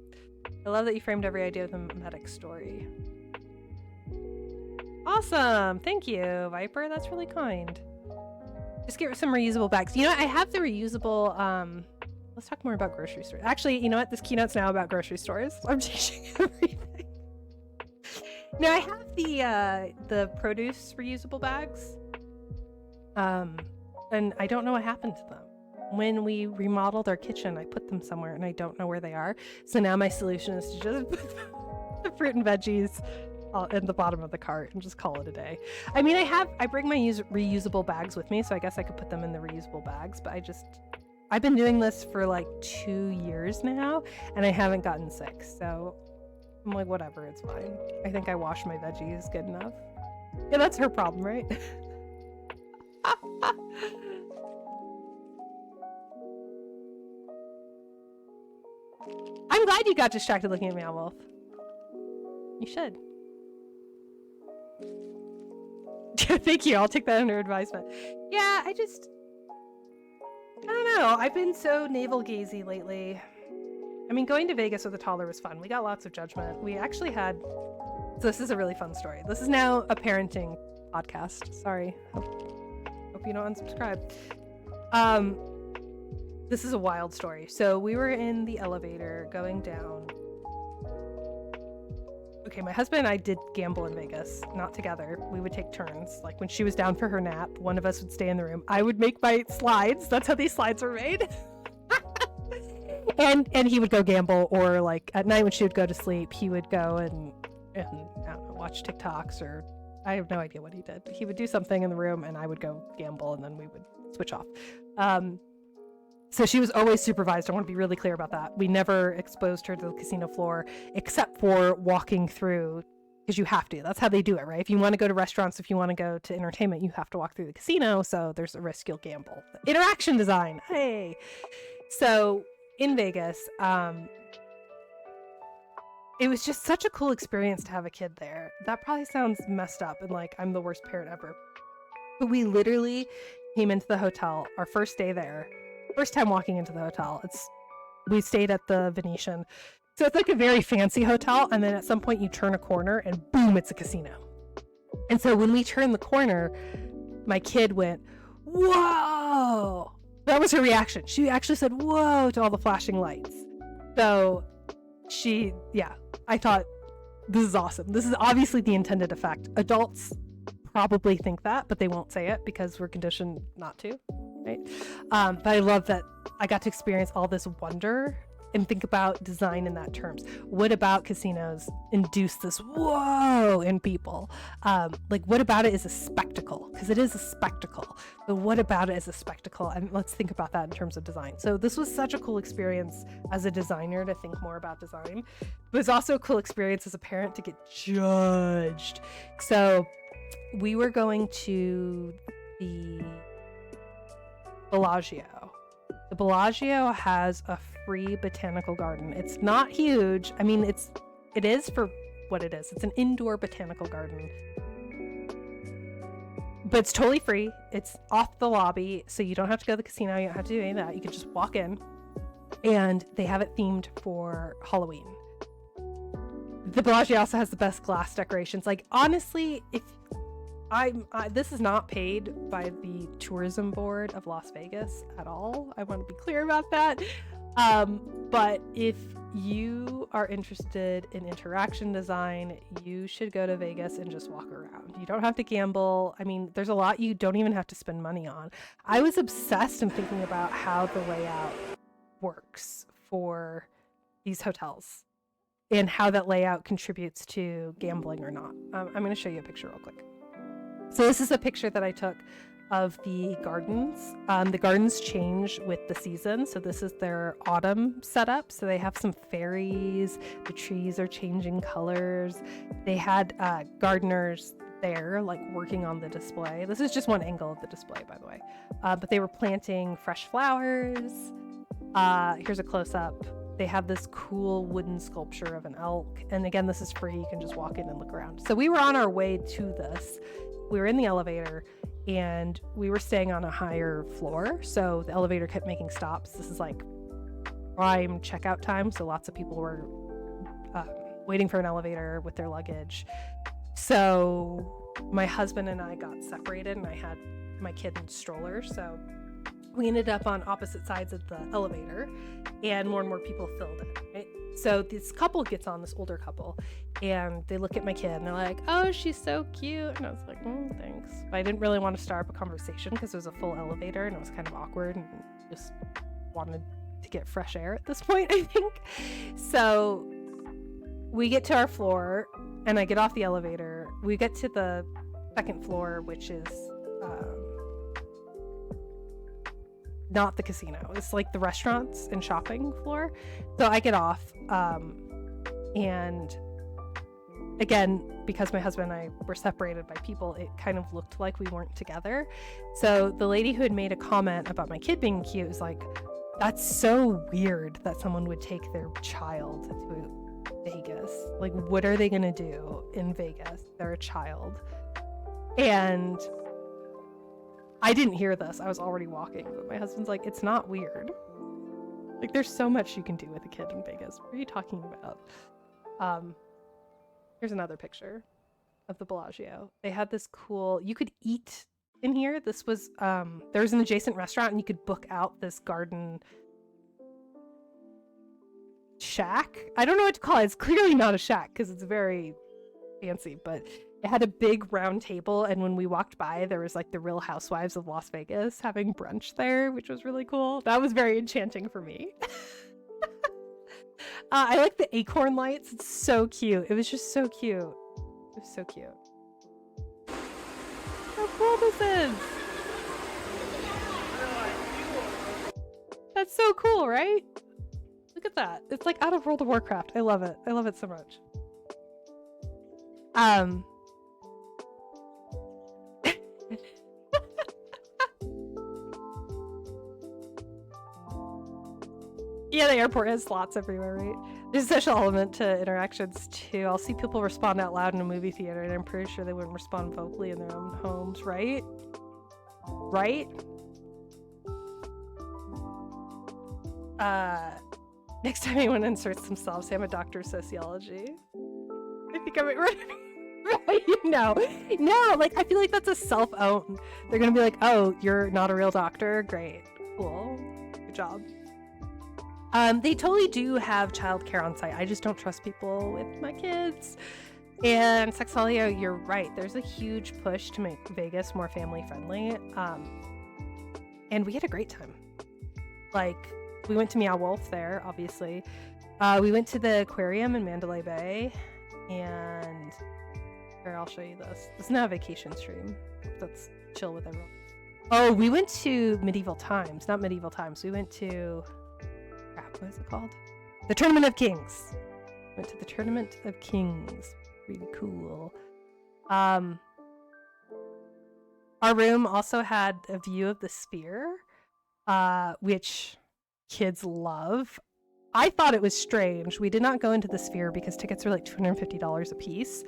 I love that you framed every idea with a mimetic story. Awesome! Thank you, Viper. That's really kind. Just get some reusable bags. You know what? I have the reusable, let's talk more about grocery stores. Actually, you know what? This keynote's now about grocery stores. I'm changing everything. No, I have the produce reusable bags. And I don't know what happened to them. When we remodeled our kitchen, I put them somewhere and I don't know where they are. So now my solution is to just put the fruit and veggies in the bottom of the cart and just call it a day. I mean, I bring my reusable bags with me, so I guess I could put them in the reusable bags, but I've been doing this for like 2 years now and I haven't gotten sick. So I'm like, whatever, it's fine. I think I wash my veggies good enough. Yeah, that's her problem, right? I'm glad you got distracted looking at Meow Wolf. You should. Thank you. I'll take that under advisement. Yeah, I don't know. I've been so navel-gazy lately. I mean, going to Vegas with a toddler was fun. We got lots of judgment. We actually had... So this is a really fun story. This is now a parenting podcast. Sorry. Hope you don't unsubscribe. This is a wild story. So we were in the elevator going down. Okay, my husband and I did gamble in Vegas, not together. We would take turns. Like when she was down for her nap, one of us would stay in the room. I would make my slides. That's how these slides were made. and he would go gamble, or like at night when she would go to sleep, he would go and I don't know, watch TikToks, or I have no idea what he did. He would do something in the room and I would go gamble and then we would switch off. So she was always supervised. I want to be really clear about that. We never exposed her to the casino floor except for walking through, because you have to. That's how they do it, right? If you want to go to restaurants, if you want to go to entertainment, you have to walk through the casino. So there's a risk you'll gamble. Interaction design. Hey. So in Vegas, it was just such a cool experience to have a kid there. That probably sounds messed up and like I'm the worst parent ever. But we literally came into the hotel, our first day there. First time walking into the hotel. We stayed at the Venetian. So it's like a very fancy hotel, and then at some point you turn a corner and boom, it's a casino. And so when we turned the corner, my kid went, whoa! That was her reaction. She actually said, whoa, to all the flashing lights. So I thought, this is awesome. This is obviously the intended effect. Adults probably think that, but they won't say it because we're conditioned not to. Right? But I love that I got to experience all this wonder and think about design in that terms. What about casinos induce this whoa in people? Like, what about it is a spectacle? Because it is a spectacle. But what about it is a spectacle? And let's think about that in terms of design. So this was such a cool experience as a designer to think more about design. It was also a cool experience as a parent to get judged. So we were going to the Bellagio. The Bellagio has a free botanical garden. It's not huge. I mean, it is for what it is. It's an indoor botanical garden. But it's totally free. It's off the lobby, so you don't have to go to the casino. You don't have to do any of that. You can just walk in, and they have it themed for Halloween. The Bellagio also has the best glass decorations. Like, honestly, if this is not paid by the tourism board of Las Vegas at all. I want to be clear about that. But if you are interested in interaction design, you should go to Vegas and just walk around. You don't have to gamble. I mean, there's a lot you don't even have to spend money on. I was obsessed in thinking about how the layout works for these hotels and how that layout contributes to gambling or not. I'm going to show you a picture real quick. So this is a picture that I took of the gardens. The gardens change with the season. So this is their autumn setup. So they have some fairies. The trees are changing colors. They had gardeners there, like working on the display. This is just one angle of the display, by the way. But they were planting fresh flowers. Here's a close-up. They have this cool wooden sculpture of an elk. And again, this is free. You can just walk in and look around. So we were on our way to this. We were in the elevator and we were staying on a higher floor. So the elevator kept making stops. This is like prime checkout time. So lots of people were waiting for an elevator with their luggage. So my husband and I got separated and I had my kid in stroller. So we ended up on opposite sides of the elevator and more people filled in, right? So this couple gets on, this older couple, and they look at my kid and they're like, oh, she's so cute. And I was like, thanks. But I didn't really want to start up a conversation because it was a full elevator and it was kind of awkward and just wanted to get fresh air at this point, I think. So we get to our floor and I get off the elevator. We get to the second floor, which is not the casino. It's like the restaurants and shopping floor. So I get off, and again, because my husband and I were separated by people, it kind of looked like we weren't together. So the lady who had made a comment about my kid being cute was like, that's so weird that someone would take their child to Vegas. Like, what are they gonna do in Vegas? They're a child. And I didn't hear this. I was already walking, but my husband's like, it's not weird. Like, there's so much you can do with a kid in Vegas. What are you talking about? Here's another picture of the Bellagio. They had this cool, you could eat in here. This was, there was an adjacent restaurant and you could book out this garden shack. I don't know what to call it. It's clearly not a shack because it's very fancy, but it had a big round table, and when we walked by, there was like the Real Housewives of Las Vegas having brunch there, which was really cool. That was very enchanting for me. I like the acorn lights. It's so cute. It was just so cute. It was so cute. How cool this is! That's so cool, right? Look at that. It's like out of World of Warcraft. I love it. I love it so much. Yeah, the airport has slots everywhere, right? There's a social element to interactions too. I'll see people respond out loud in a movie theater, and I'm pretty sure they wouldn't respond vocally in their own homes, right? Right? Next time anyone inserts themselves, say I'm a doctor of sociology. I think I'm right. No, like, I feel like that's a self-own. They're gonna be like, oh, you're not a real doctor? Great. Cool. Good job. They totally do have childcare on site. I just don't trust people with my kids. And Sexolio, you're right. There's a huge push to make Vegas more family friendly. And we had a great time. Like, We went to Meow Wolf there, obviously. We went to the aquarium in Mandalay Bay, and here, I'll show you this. This is now a vacation stream. Let's chill with everyone. Oh, we went to Medieval Times. Not Medieval Times. We went to... Crap, what is it called? The Tournament of Kings. Went to the Tournament of Kings. Really cool. Our room also had a view of the Sphere, which kids love. I thought it was strange. We did not go into the Sphere because tickets were like $250 a piece.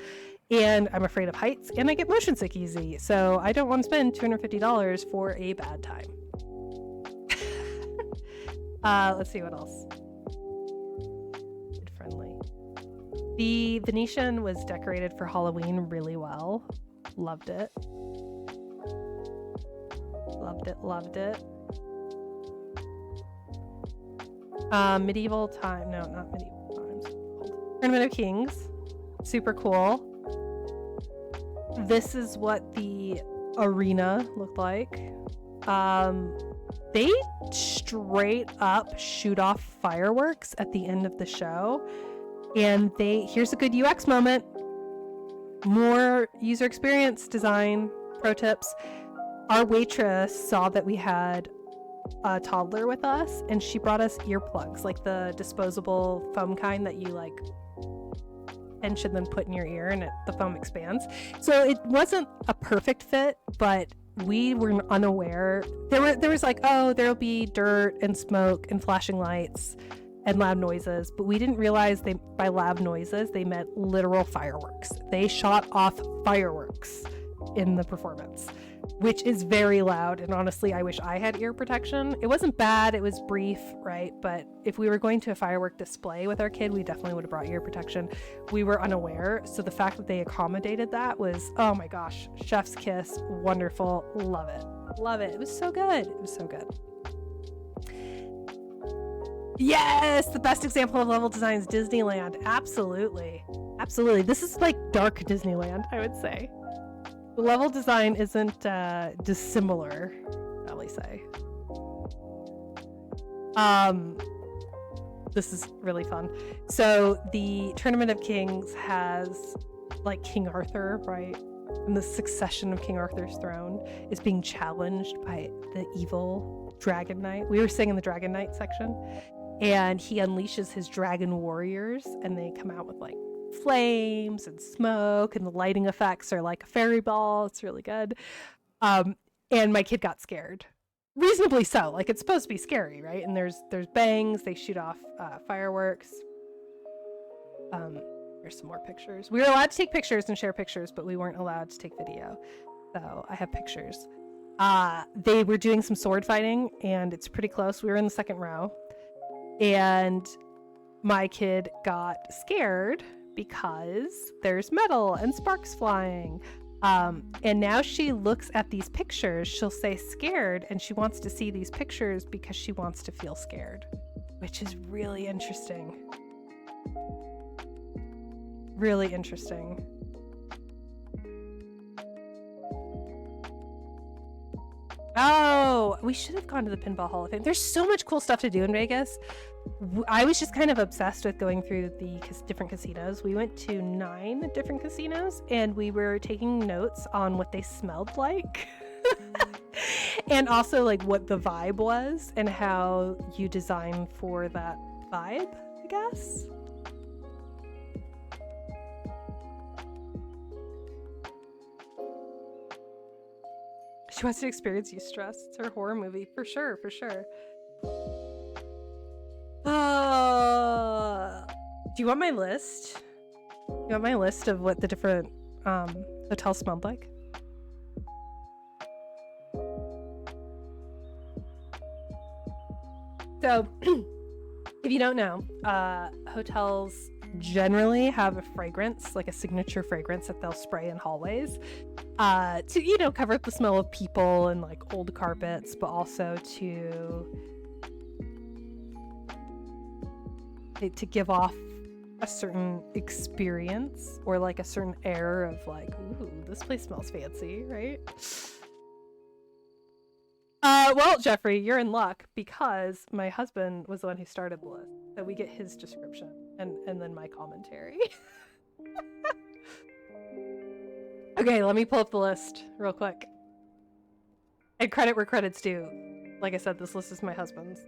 And I'm afraid of heights, and I get motion sick easy, so I don't want to spend $250 for a bad time. Let's see what else. Kid friendly. The Venetian was decorated for Halloween really well. Loved it. Loved it, loved it. Medieval time. No, not medieval times. Tournament of Kings. Super cool. This is what the arena looked like. They straight up shoot off fireworks at the end of the show. And here's a good UX moment. More user experience design pro tips. Our waitress saw that we had a toddler with us, and she brought us earplugs, like the disposable foam kind that you like and should then put in your ear, and the foam expands. So it wasn't a perfect fit, but we were unaware. There was like, oh, there'll be dirt and smoke and flashing lights and loud noises, but we didn't realize by loud noises they meant literal fireworks. They shot off fireworks in the performance, which is very loud, and honestly I wish I had ear protection. It wasn't bad, it was brief, right? But if we were going to a firework display with our kid, we definitely would have brought ear protection. We were unaware, so the fact that they accommodated that was, oh my gosh, chef's kiss, wonderful, love it. Love it. It was so good. It was so good. Yes, the best example of level design is Disneyland. Absolutely. Absolutely. This is like dark Disneyland, I would say. The level design isn't dissimilar, shall we say. This is really fun. So the Tournament of Kings has like King Arthur, right? And the succession of King Arthur's throne is being challenged by the evil Dragon Knight. We were sitting in the Dragon Knight section, and he unleashes his dragon warriors, and they come out with like flames and smoke, and the lighting effects are like a fairy ball. It's really good. And my kid got scared, reasonably so. Like, it's supposed to be scary, right? And there's bangs, they shoot off fireworks. Here's some more pictures. We were allowed to take pictures and share pictures, but we weren't allowed to take video, so I have pictures. They were doing some sword fighting, and it's pretty close. We were in the second row, and my kid got scared because there's metal and sparks flying. And now she looks at these pictures, she'll say scared, and she wants to see these pictures because she wants to feel scared, which is really interesting. Really interesting. Oh, we should have gone to the Pinball Hall of Fame. There's so much cool stuff to do in Vegas. I was just kind of obsessed with going through the different casinos. We went to 9 different casinos, and we were taking notes on what they smelled like. And also like what the vibe was and how you design for that vibe, I guess. She wants to experience Eustress. It's her horror movie. For sure, for sure. Do you want my list? You want my list of what the different hotels smelled like? So, if you don't know, hotels generally have a fragrance, like a signature fragrance that they'll spray in hallways to, you know, cover up the smell of people and like old carpets, but also to give off a certain experience or like a certain air of like, ooh, this place smells fancy, right? Well, Jeffrey, you're in luck because my husband was the one who started the list. So we get his description and then my commentary. Okay, let me pull up the list real quick. And credit where credit's due. Like I said, this list is my husband's.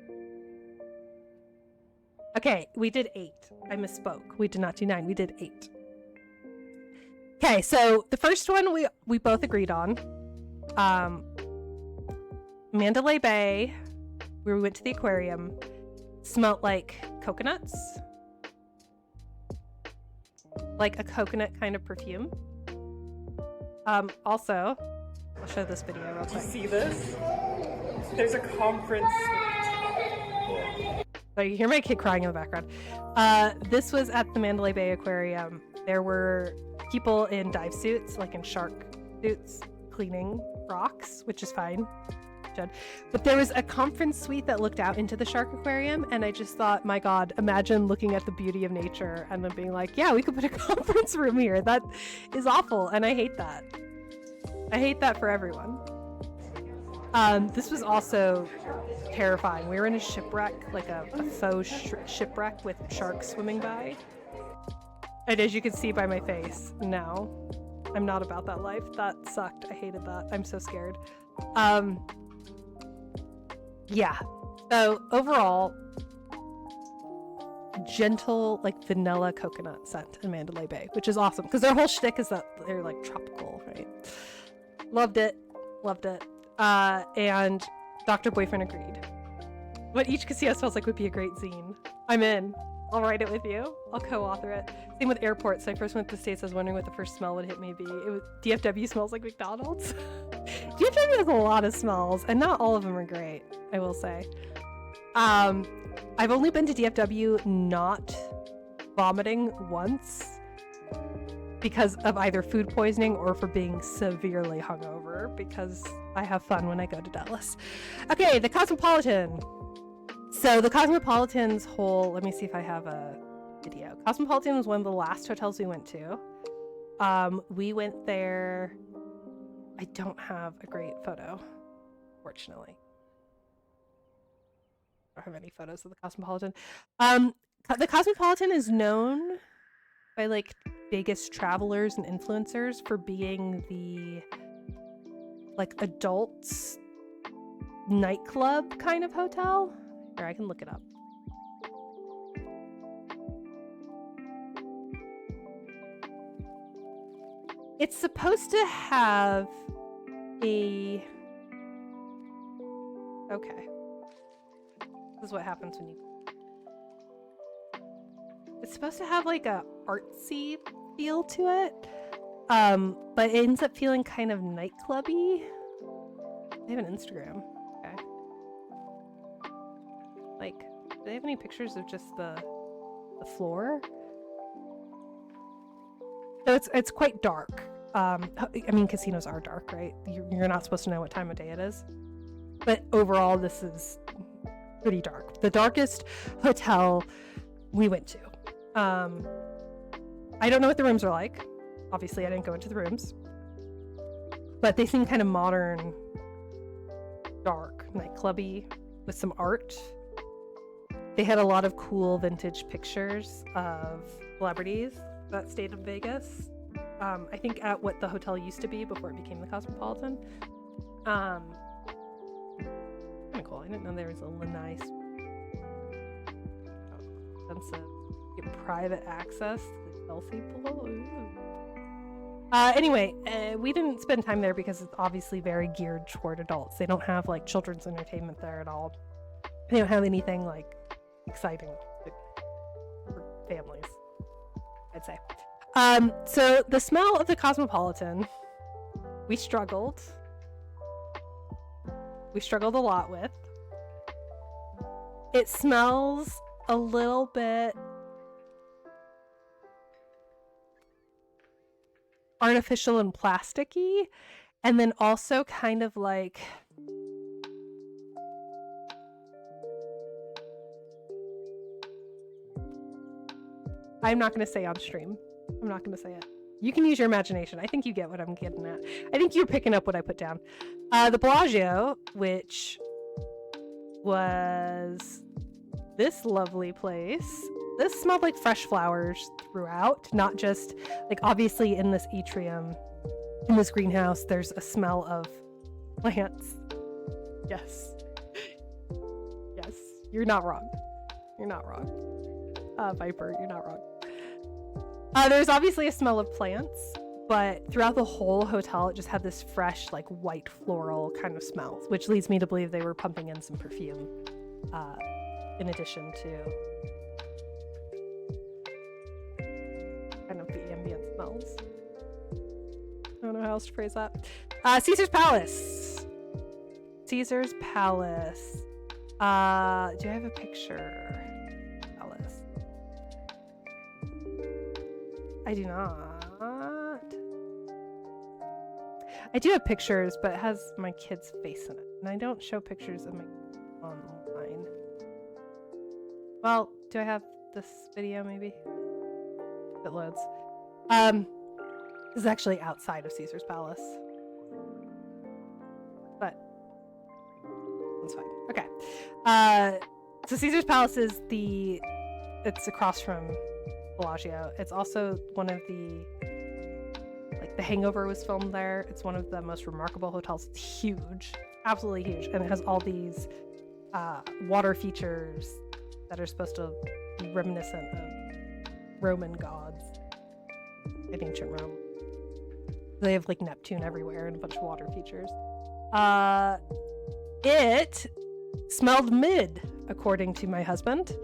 Okay, we did 8. I misspoke. We did not do 9. We did 8. Okay, so the first one we both agreed on. Mandalay Bay, where we went to the aquarium, smelled like coconuts. Like a coconut kind of perfume. Also, I'll show this video real quick. Do you see this? There's a conference suite. So you hear my kid crying in the background. This was at the Mandalay Bay Aquarium. There were people in dive suits, like in shark suits, cleaning rocks, which is fine. But there was a conference suite that looked out into the shark aquarium, and I just thought, my God, imagine looking at the beauty of nature and then being like, yeah, we could put a conference room here. That is awful, and I hate that. I hate that for everyone. This was also terrifying. We were in a shipwreck, like a faux shipwreck with sharks swimming by. And as you can see by my face, no, I'm not about that life. That sucked. I hated that. I'm so scared. Yeah. So overall, gentle, like vanilla coconut scent in Mandalay Bay, which is awesome because their whole shtick is that they're like tropical, right? Loved it. Loved it. And Dr. Boyfriend agreed. What each casino smells like would be a great zine. I'm in. I'll write it with you. I'll co-author it. Same with airports. So I first went to the States. I was wondering what the first smell would hit me be. It was DFW smells like McDonald's. DFW has a lot of smells, and not all of them are great, I will say. I've only been to DFW not vomiting once because of either food poisoning or for being severely hungover, because I have fun when I go to Dallas. Okay, the Cosmopolitan. So the Cosmopolitan's whole, let me see if I have a video. Cosmopolitan was one of the last hotels we went to. We went there. I don't have a great photo, fortunately. I don't have any photos of the Cosmopolitan. The Cosmopolitan is known by like Vegas travelers and influencers for being the like adults nightclub kind of hotel. Here, I can look it up. It's supposed to have a... Okay. This is what happens when you... It's supposed to have like a artsy feel to it, but it ends up feeling kind of nightclubby. They have an Instagram. Okay. Like, do they have any pictures of just the floor? So it's quite dark. I mean, casinos are dark, right? You're not supposed to know what time of day it is. But overall, this is pretty dark. The darkest hotel we went to. I don't know what the rooms are like. Obviously, I didn't go into the rooms. But they seem kind of modern, dark, nightclubby, with some art. They had a lot of cool vintage pictures of celebrities that stayed in Vegas. I think at what the hotel used to be before it became the Cosmopolitan. Kind of cool. I didn't know there was a Lanai expensive. Get private access to the Chelsea pool. Anyway, we didn't spend time there because it's obviously very geared toward adults. They don't have like children's entertainment there at all. They don't have anything like exciting for families, I'd say. So the smell of the Cosmopolitan, we struggled a lot with. It smells a little bit artificial and plasticky, and then also kind of like I'm not going to say on stream. I'm not going to say it. You can use your imagination. I think you get what I'm getting at. I think you're picking up what I put down. The Bellagio, which was this lovely place. This smelled like fresh flowers throughout, not just like obviously in this atrium, in this greenhouse, there's a smell of plants. Yes. Yes, you're not wrong. You're not wrong. Viper, you're not wrong. There's obviously a smell of plants, but throughout the whole hotel, it just had this fresh, like white floral kind of smell, which leads me to believe they were pumping in some perfume, in addition to kind of the ambient smells. I don't know how else to phrase that. Caesar's Palace. Caesar's Palace. Do I have a picture? Palace. I do not. I do have pictures, but it has my kid's face in it. And I don't show pictures of my online. Well, do I have this video maybe? If it loads. This is actually outside of Caesar's Palace. But that's fine. Okay. So Caesar's Palace is it's across from Bellagio. It's also one of the The Hangover was filmed there. It's one of the most remarkable hotels. It's huge, absolutely huge, and it has all these water features that are supposed to be reminiscent of Roman gods in ancient Rome. They have like Neptune everywhere and a bunch of water features. It smelled mid, according to my husband.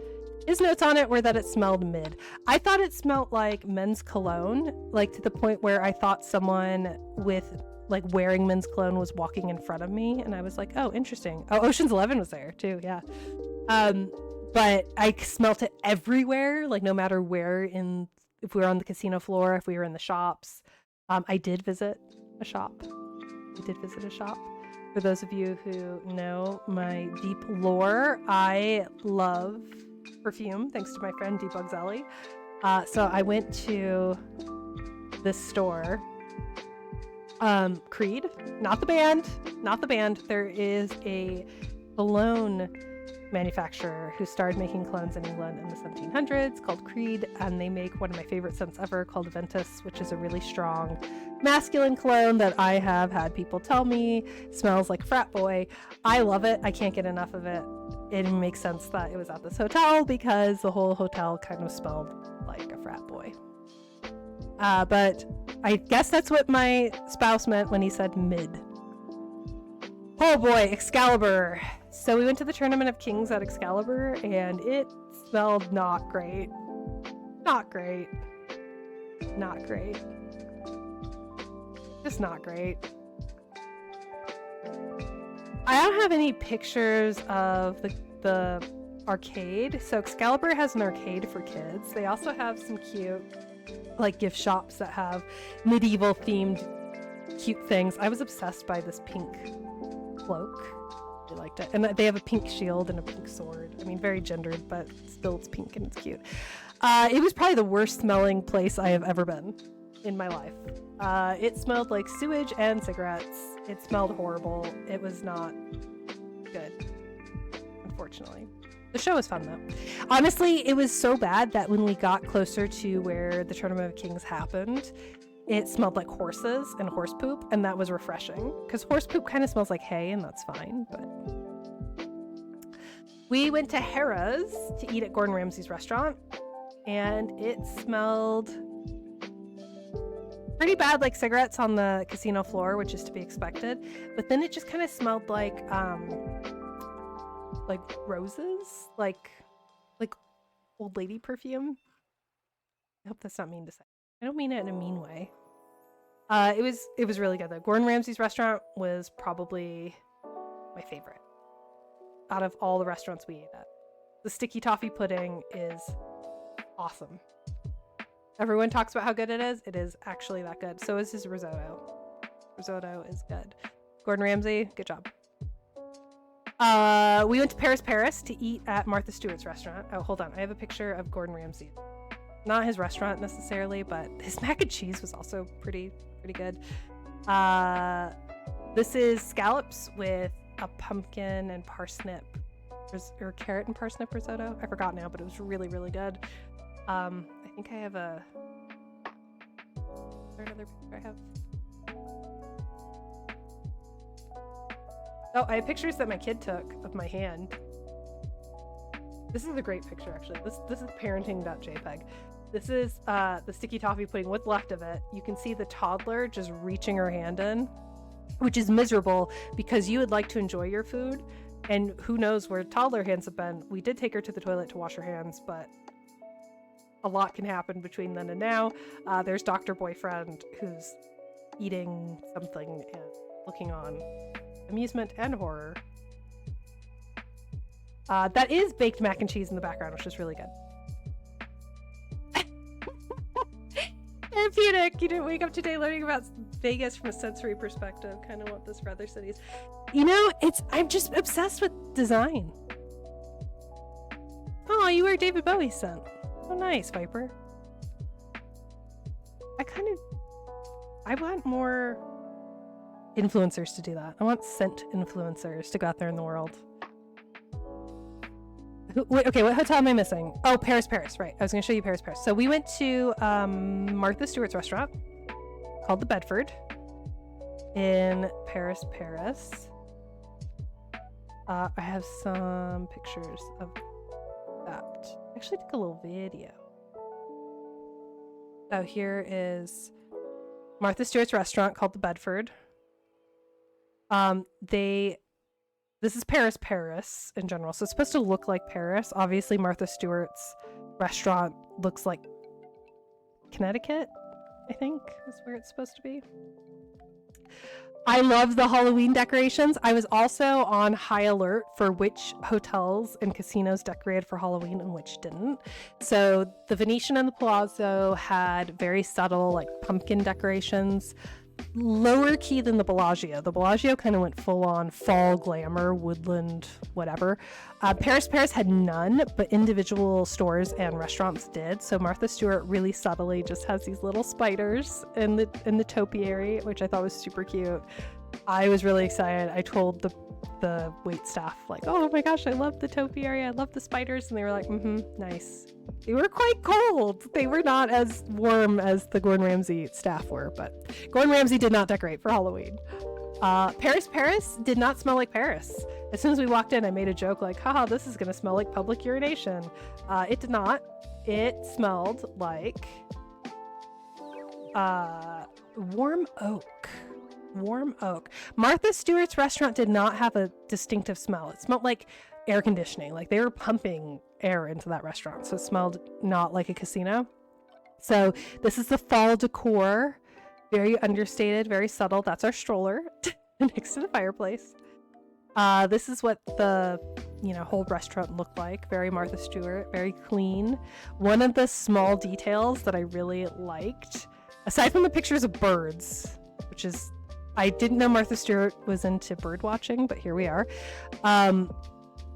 His notes on it were that it smelled mid. I thought it smelled like men's cologne, like to the point where I thought someone with like wearing men's cologne was walking in front of me, and I was like, oh, interesting. Oh, Ocean's 11 was there too, yeah. But I smelt it everywhere, like no matter where if we were on the casino floor, if we were in the shops. I did visit a shop. For those of you who know my deep lore, I love perfume, thanks to my friend Deepug Zelly. So I went to this store, Creed, not the band. There is a cologne manufacturer who started making clones in England in the 1700s called Creed, and they make one of my favorite scents ever called Ventus, which is a really strong masculine cologne that I have had people tell me smells like frat boy. I love it. I can't get enough of it. It makes sense that it was at this hotel because the whole hotel kind of smelled like a frat boy. But I guess that's what my spouse meant when he said mid. Oh boy, Excalibur. So we went to the Tournament of Kings at Excalibur, and it smelled not great. Not great. Just not great. I don't have any pictures of the arcade. So Excalibur has an arcade for kids. They also have some cute like gift shops that have medieval themed cute things. I was obsessed by this pink cloak. I liked it. And they have a pink shield and a pink sword. I mean, very gendered, but still it's pink and it's cute. It was probably the worst smelling place I have ever been in my life. It smelled like sewage and cigarettes. It smelled horrible. It was not good, unfortunately. The show was fun though. Honestly, it was so bad that when we got closer to where the Tournament of Kings happened, it smelled like horses and horse poop, and that was refreshing because horse poop kind of smells like hay, and that's fine. But we went to Harrah's to eat at Gordon Ramsay's restaurant, and it smelled pretty bad, like cigarettes on the casino floor, which is to be expected. But then it just kind of smelled like roses, like old lady perfume. I hope that's not mean to say. I don't mean it in a mean way. It was really good though. Gordon Ramsay's restaurant was probably my favorite out of all the restaurants we ate at. The sticky toffee pudding is awesome. Everyone talks about how good it is. It is actually that good. So is his risotto. Risotto is good. Gordon Ramsay, good job. We went to Paris to eat at Martha Stewart's restaurant. Oh, hold on. I have a picture of Gordon Ramsay. Not his restaurant necessarily, but his mac and cheese was also pretty good. This is scallops with a pumpkin and parsnip, or carrot and parsnip risotto. I forgot now, but it was really, really good. I think I have a... Is there another picture I have? Oh, I have pictures that my kid took of my hand. This is a great picture, actually. This is parenting.jpg. This is the sticky toffee pudding, what's left of it. You can see the toddler just reaching her hand in, which is miserable because you would like to enjoy your food, and who knows where toddler hands have been. We did take her to the toilet to wash her hands, but a lot can happen between then and now. There's Dr. Boyfriend, who's eating something and looking on. Amusement and horror. That is baked mac and cheese in the background, which is really good. Therapeutic! You didn't wake up today learning about Vegas from a sensory perspective. Kind of want this for other cities. You know, I'm just obsessed with design. Oh, you wear David Bowie's scent. Oh, nice, Viper. I want more influencers to do that. I want scent influencers to go out there in the world. Wait, okay, what hotel am I missing? Oh, Paris, right. I was going to show you Paris. So we went to Martha Stewart's restaurant called the Bedford in Paris. I have some pictures of that. I actually took a little video. So here is Martha Stewart's restaurant called the Bedford. This is Paris in general, so it's supposed to look like Paris. Obviously, Martha Stewart's restaurant looks like Connecticut, I think, is where it's supposed to be. I love the Halloween decorations. I was also on high alert for which hotels and casinos decorated for Halloween and which didn't. So the Venetian and the Palazzo had very subtle, like, pumpkin decorations. Lower key than the Bellagio. The Bellagio kind of went full on fall glamour, woodland, whatever. Paris had none, but individual stores and restaurants did. So Martha Stewart really subtly just has these little spiders in the topiary, which I thought was super cute. I was really excited. I told the wait staff, like, oh my gosh, I love the topiary, I love the spiders, and they were like, nice. They were quite cold. They were not as warm as the Gordon Ramsay staff were, but Gordon Ramsay did not decorate for Halloween. Paris did not smell like Paris. As soon as we walked in, I made a joke like, haha, this is gonna smell like public urination. It did not. It smelled like warm oak. Martha Stewart's restaurant did not have a distinctive smell. It smelled like air conditioning. Like they were pumping air into that restaurant. So it smelled not like a casino. So this is the fall decor. Very understated, very subtle. That's our stroller next to the fireplace. This is what the whole restaurant looked like. Very Martha Stewart, very clean. One of the small details that I really liked, aside from the pictures of birds, which is, I didn't know Martha Stewart was into bird watching, but here we are.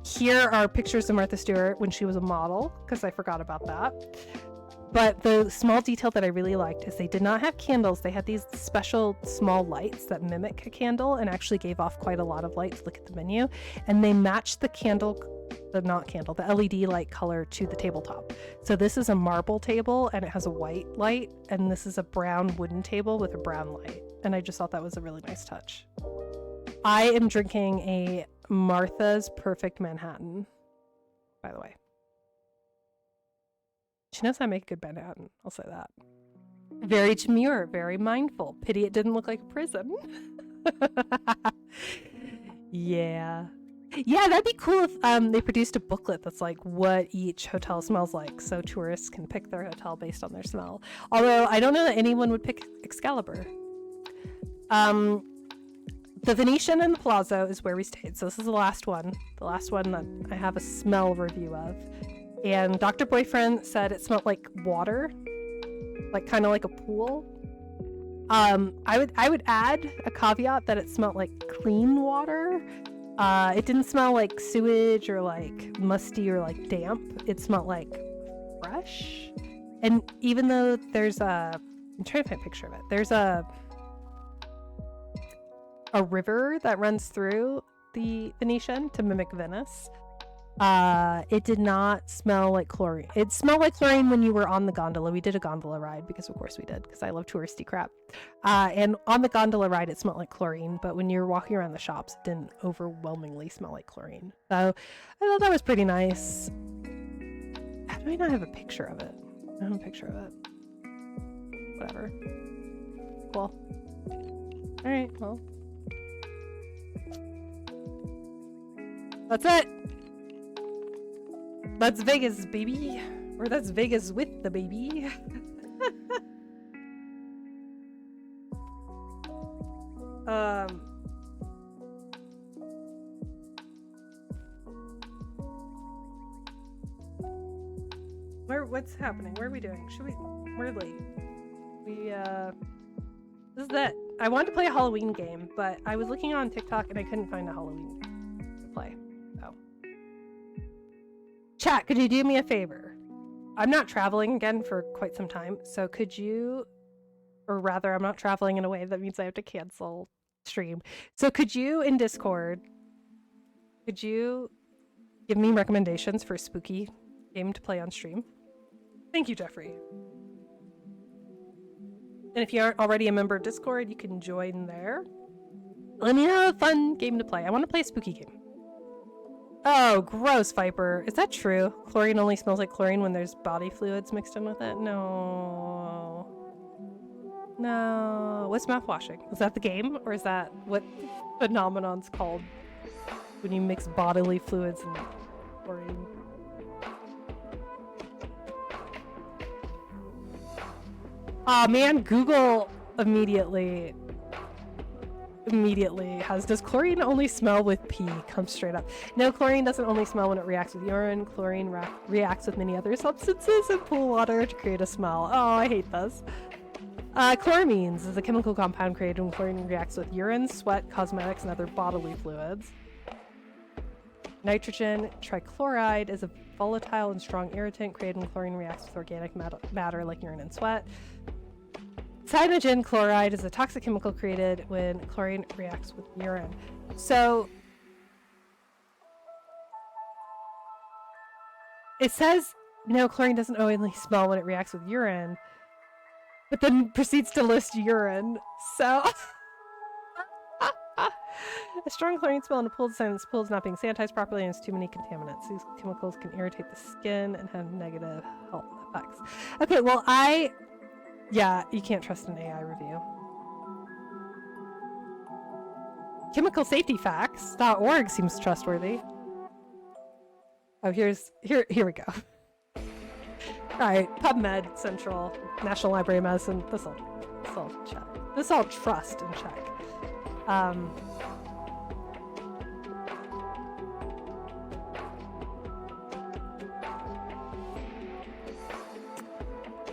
Here are pictures of Martha Stewart when she was a model, because I forgot about that. But the small detail that I really liked is they did not have candles. They had these special small lights that mimic a candle and actually gave off quite a lot of light. Look at the menu. And they matched the the LED light color to the tabletop. So this is a marble table and it has a white light, and this is a brown wooden table with a brown light. And I just thought that was a really nice touch. I am drinking a Martha's Perfect Manhattan, by the way. She knows how to make a good Manhattan, I'll say that. Very demure, very mindful. Pity it didn't look like a prison. Yeah, that'd be cool if they produced a booklet that's like what each hotel smells like, so tourists can pick their hotel based on their smell. Although I don't know that anyone would pick Excalibur. The Venetian and the Palazzo is where we stayed. So this is the last one that I have a smell review of. And Dr. Boyfriend said it smelled like water, like kind of like a pool. I would add a caveat that it smelled like clean water. It didn't smell like sewage or like musty or like damp. It smelled like fresh. And even though there's I'm trying to find a picture of it. There's a a river that runs through the Venetian to mimic Venice. It did not smell like chlorine. It smelled like chlorine when you were on the gondola. We did a gondola ride because of course we did, because I love touristy crap. And on the gondola ride it smelled like chlorine, but when you were walking around the shops it didn't overwhelmingly smell like chlorine. So I thought that was pretty nice. How do I not have a picture of it? I don't have a picture of it. Whatever. Cool. Alright, well. That's it! That's Vegas, baby! Or that's Vegas with the baby. What's happening? What are we doing? We're late. This is it. I wanted to play a Halloween game, but I was looking on TikTok and I couldn't find a Halloween game to play. So. Chat, could you do me a favor? I'm not traveling again for quite some time, so could you, or rather I'm not traveling in a way that means I have to cancel stream. So could you, in Discord, could you give me recommendations for a spooky game to play on stream? Thank you, Jeffrey. And if you aren't already a member of Discord, you can join there. Let me know a fun game to play. I want to play a spooky game. Oh, gross, Viper. Is that true? Chlorine only smells like chlorine when there's body fluids mixed in with it? No. No. What's mouthwashing? Is that the game? Or is that what phenomenon's called when you mix bodily fluids and chlorine? Oh man, Google immediately has, does chlorine only smell with pee? Come straight up. No, chlorine doesn't only smell when it reacts with urine. Chlorine reacts with many other substances in pool water to create a smell. Oh, I hate this. Chloramines is a chemical compound created when chlorine reacts with urine, sweat, cosmetics, and other bodily fluids. Nitrogen trichloride is a volatile and strong irritant created when chlorine reacts with organic matter like urine and sweat. Cyanogen chloride is a toxic chemical created when chlorine reacts with urine. So it says no, chlorine doesn't only smell when it reacts with urine, but then proceeds to list urine. So a strong chlorine smell in a pool is a sign that the pool is not being sanitized properly and has too many contaminants. These chemicals can irritate the skin and have negative health effects. Okay, well yeah, you can't trust an AI review. Chemicalsafetyfacts.org seems trustworthy. Oh, here we go. Alright, PubMed Central, National Library of Medicine. This all check. This all trust and check.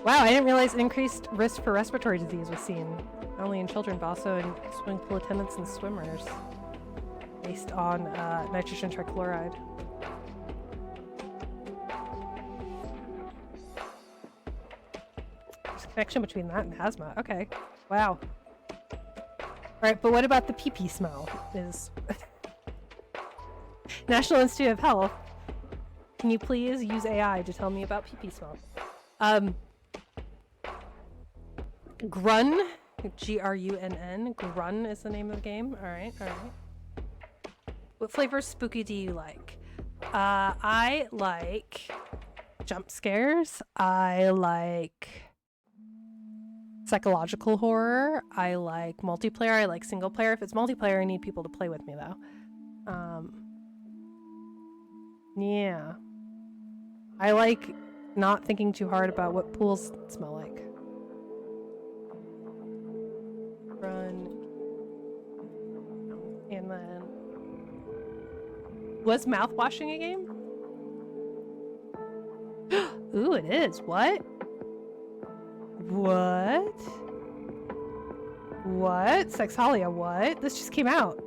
Wow, I didn't realize increased risk for respiratory disease was seen, not only in children, but also in swimming pool attendants and swimmers, based on nitrogen trichloride. There's a connection between that and asthma. Okay, wow. Alright, but what about the pee-pee smell? Is National Institute of Health, can you please use AI to tell me about pee-pee smell? Grun, Grunn, Grun is the name of the game. Alright. What flavor spooky do you like? I like jump scares. I like psychological horror. I like multiplayer. I like single player. If it's multiplayer, I need people to play with me though. Yeah. I like not thinking too hard about what pools smell like. Run. And then was mouthwashing a game? Ooh, it is. What? Sexhalia, what? This just came out.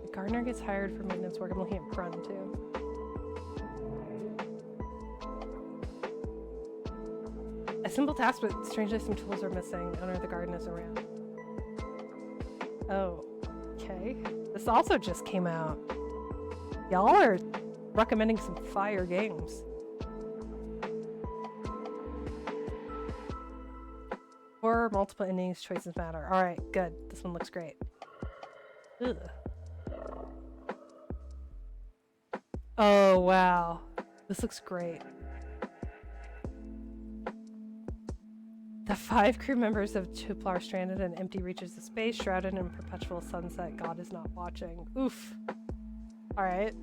The gardener gets hired for maintenance work. I'm looking at Grun too. A simple task, but strangely some tools are missing. Owner of the garden is around. Oh, okay. This also just came out. Y'all are recommending some fire games. Or multiple endings, choices matter. Alright, good. This one looks great. Ugh. Oh, wow. This looks great. The 5 crew members of Tuplar stranded in empty reaches of space, shrouded in perpetual sunset. God is not watching. Oof. Alright.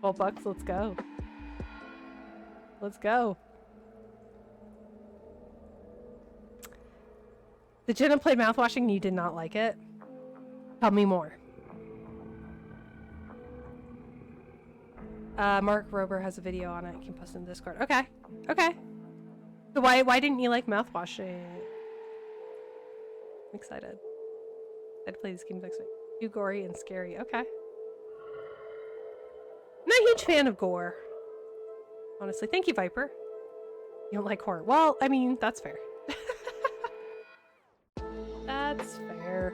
$12, let's go. Let's go. Did Jenna play mouthwashing and you did not like it? Tell me more. Mark Rober has a video on it. You can post it in Discord. Okay. Okay. So why didn't you like mouthwashing? I'm excited. I'd play this game next week. Too gory and scary. Okay. I'm not a huge fan of gore. Honestly. Thank you, Viper. You don't like horror. Well, I mean, that's fair. That's fair.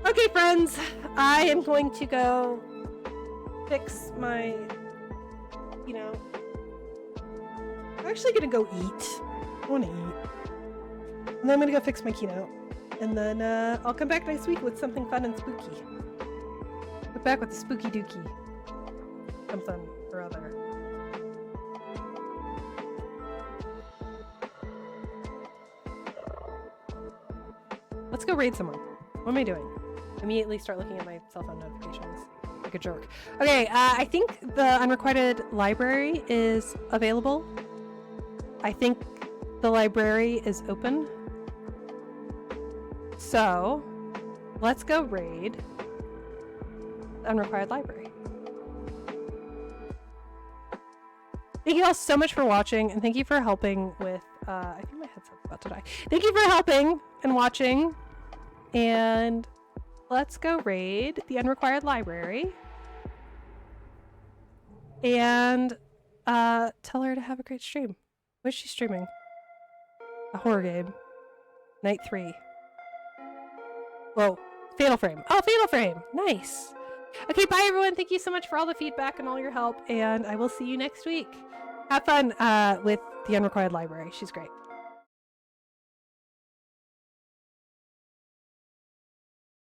Okay, friends. I am going to go fix my, you know, I'm actually gonna go eat. I want to eat. And then I'm gonna go fix my keynote. And then I'll come back next week with something fun and spooky. Come back with a spooky dookie. Something or other. Let's go raid someone. What am I doing? Immediately start looking at my cell phone notifications. Like a jerk. Okay, I think the unrequited library is available. I think the library is open. So, let's go raid the unrequired library. Thank you all so much for watching, and thank you for helping with, I think my headset's about to die. Thank you for helping and watching, and let's go raid the unrequired library. And tell her to have a great stream. What is she streaming? A horror game. Night 3. Whoa. Fatal Frame. Oh, Fatal Frame. Nice. Okay, bye everyone. Thank you so much for all the feedback and all your help. And I will see you next week. Have fun with the unrequired library. She's great.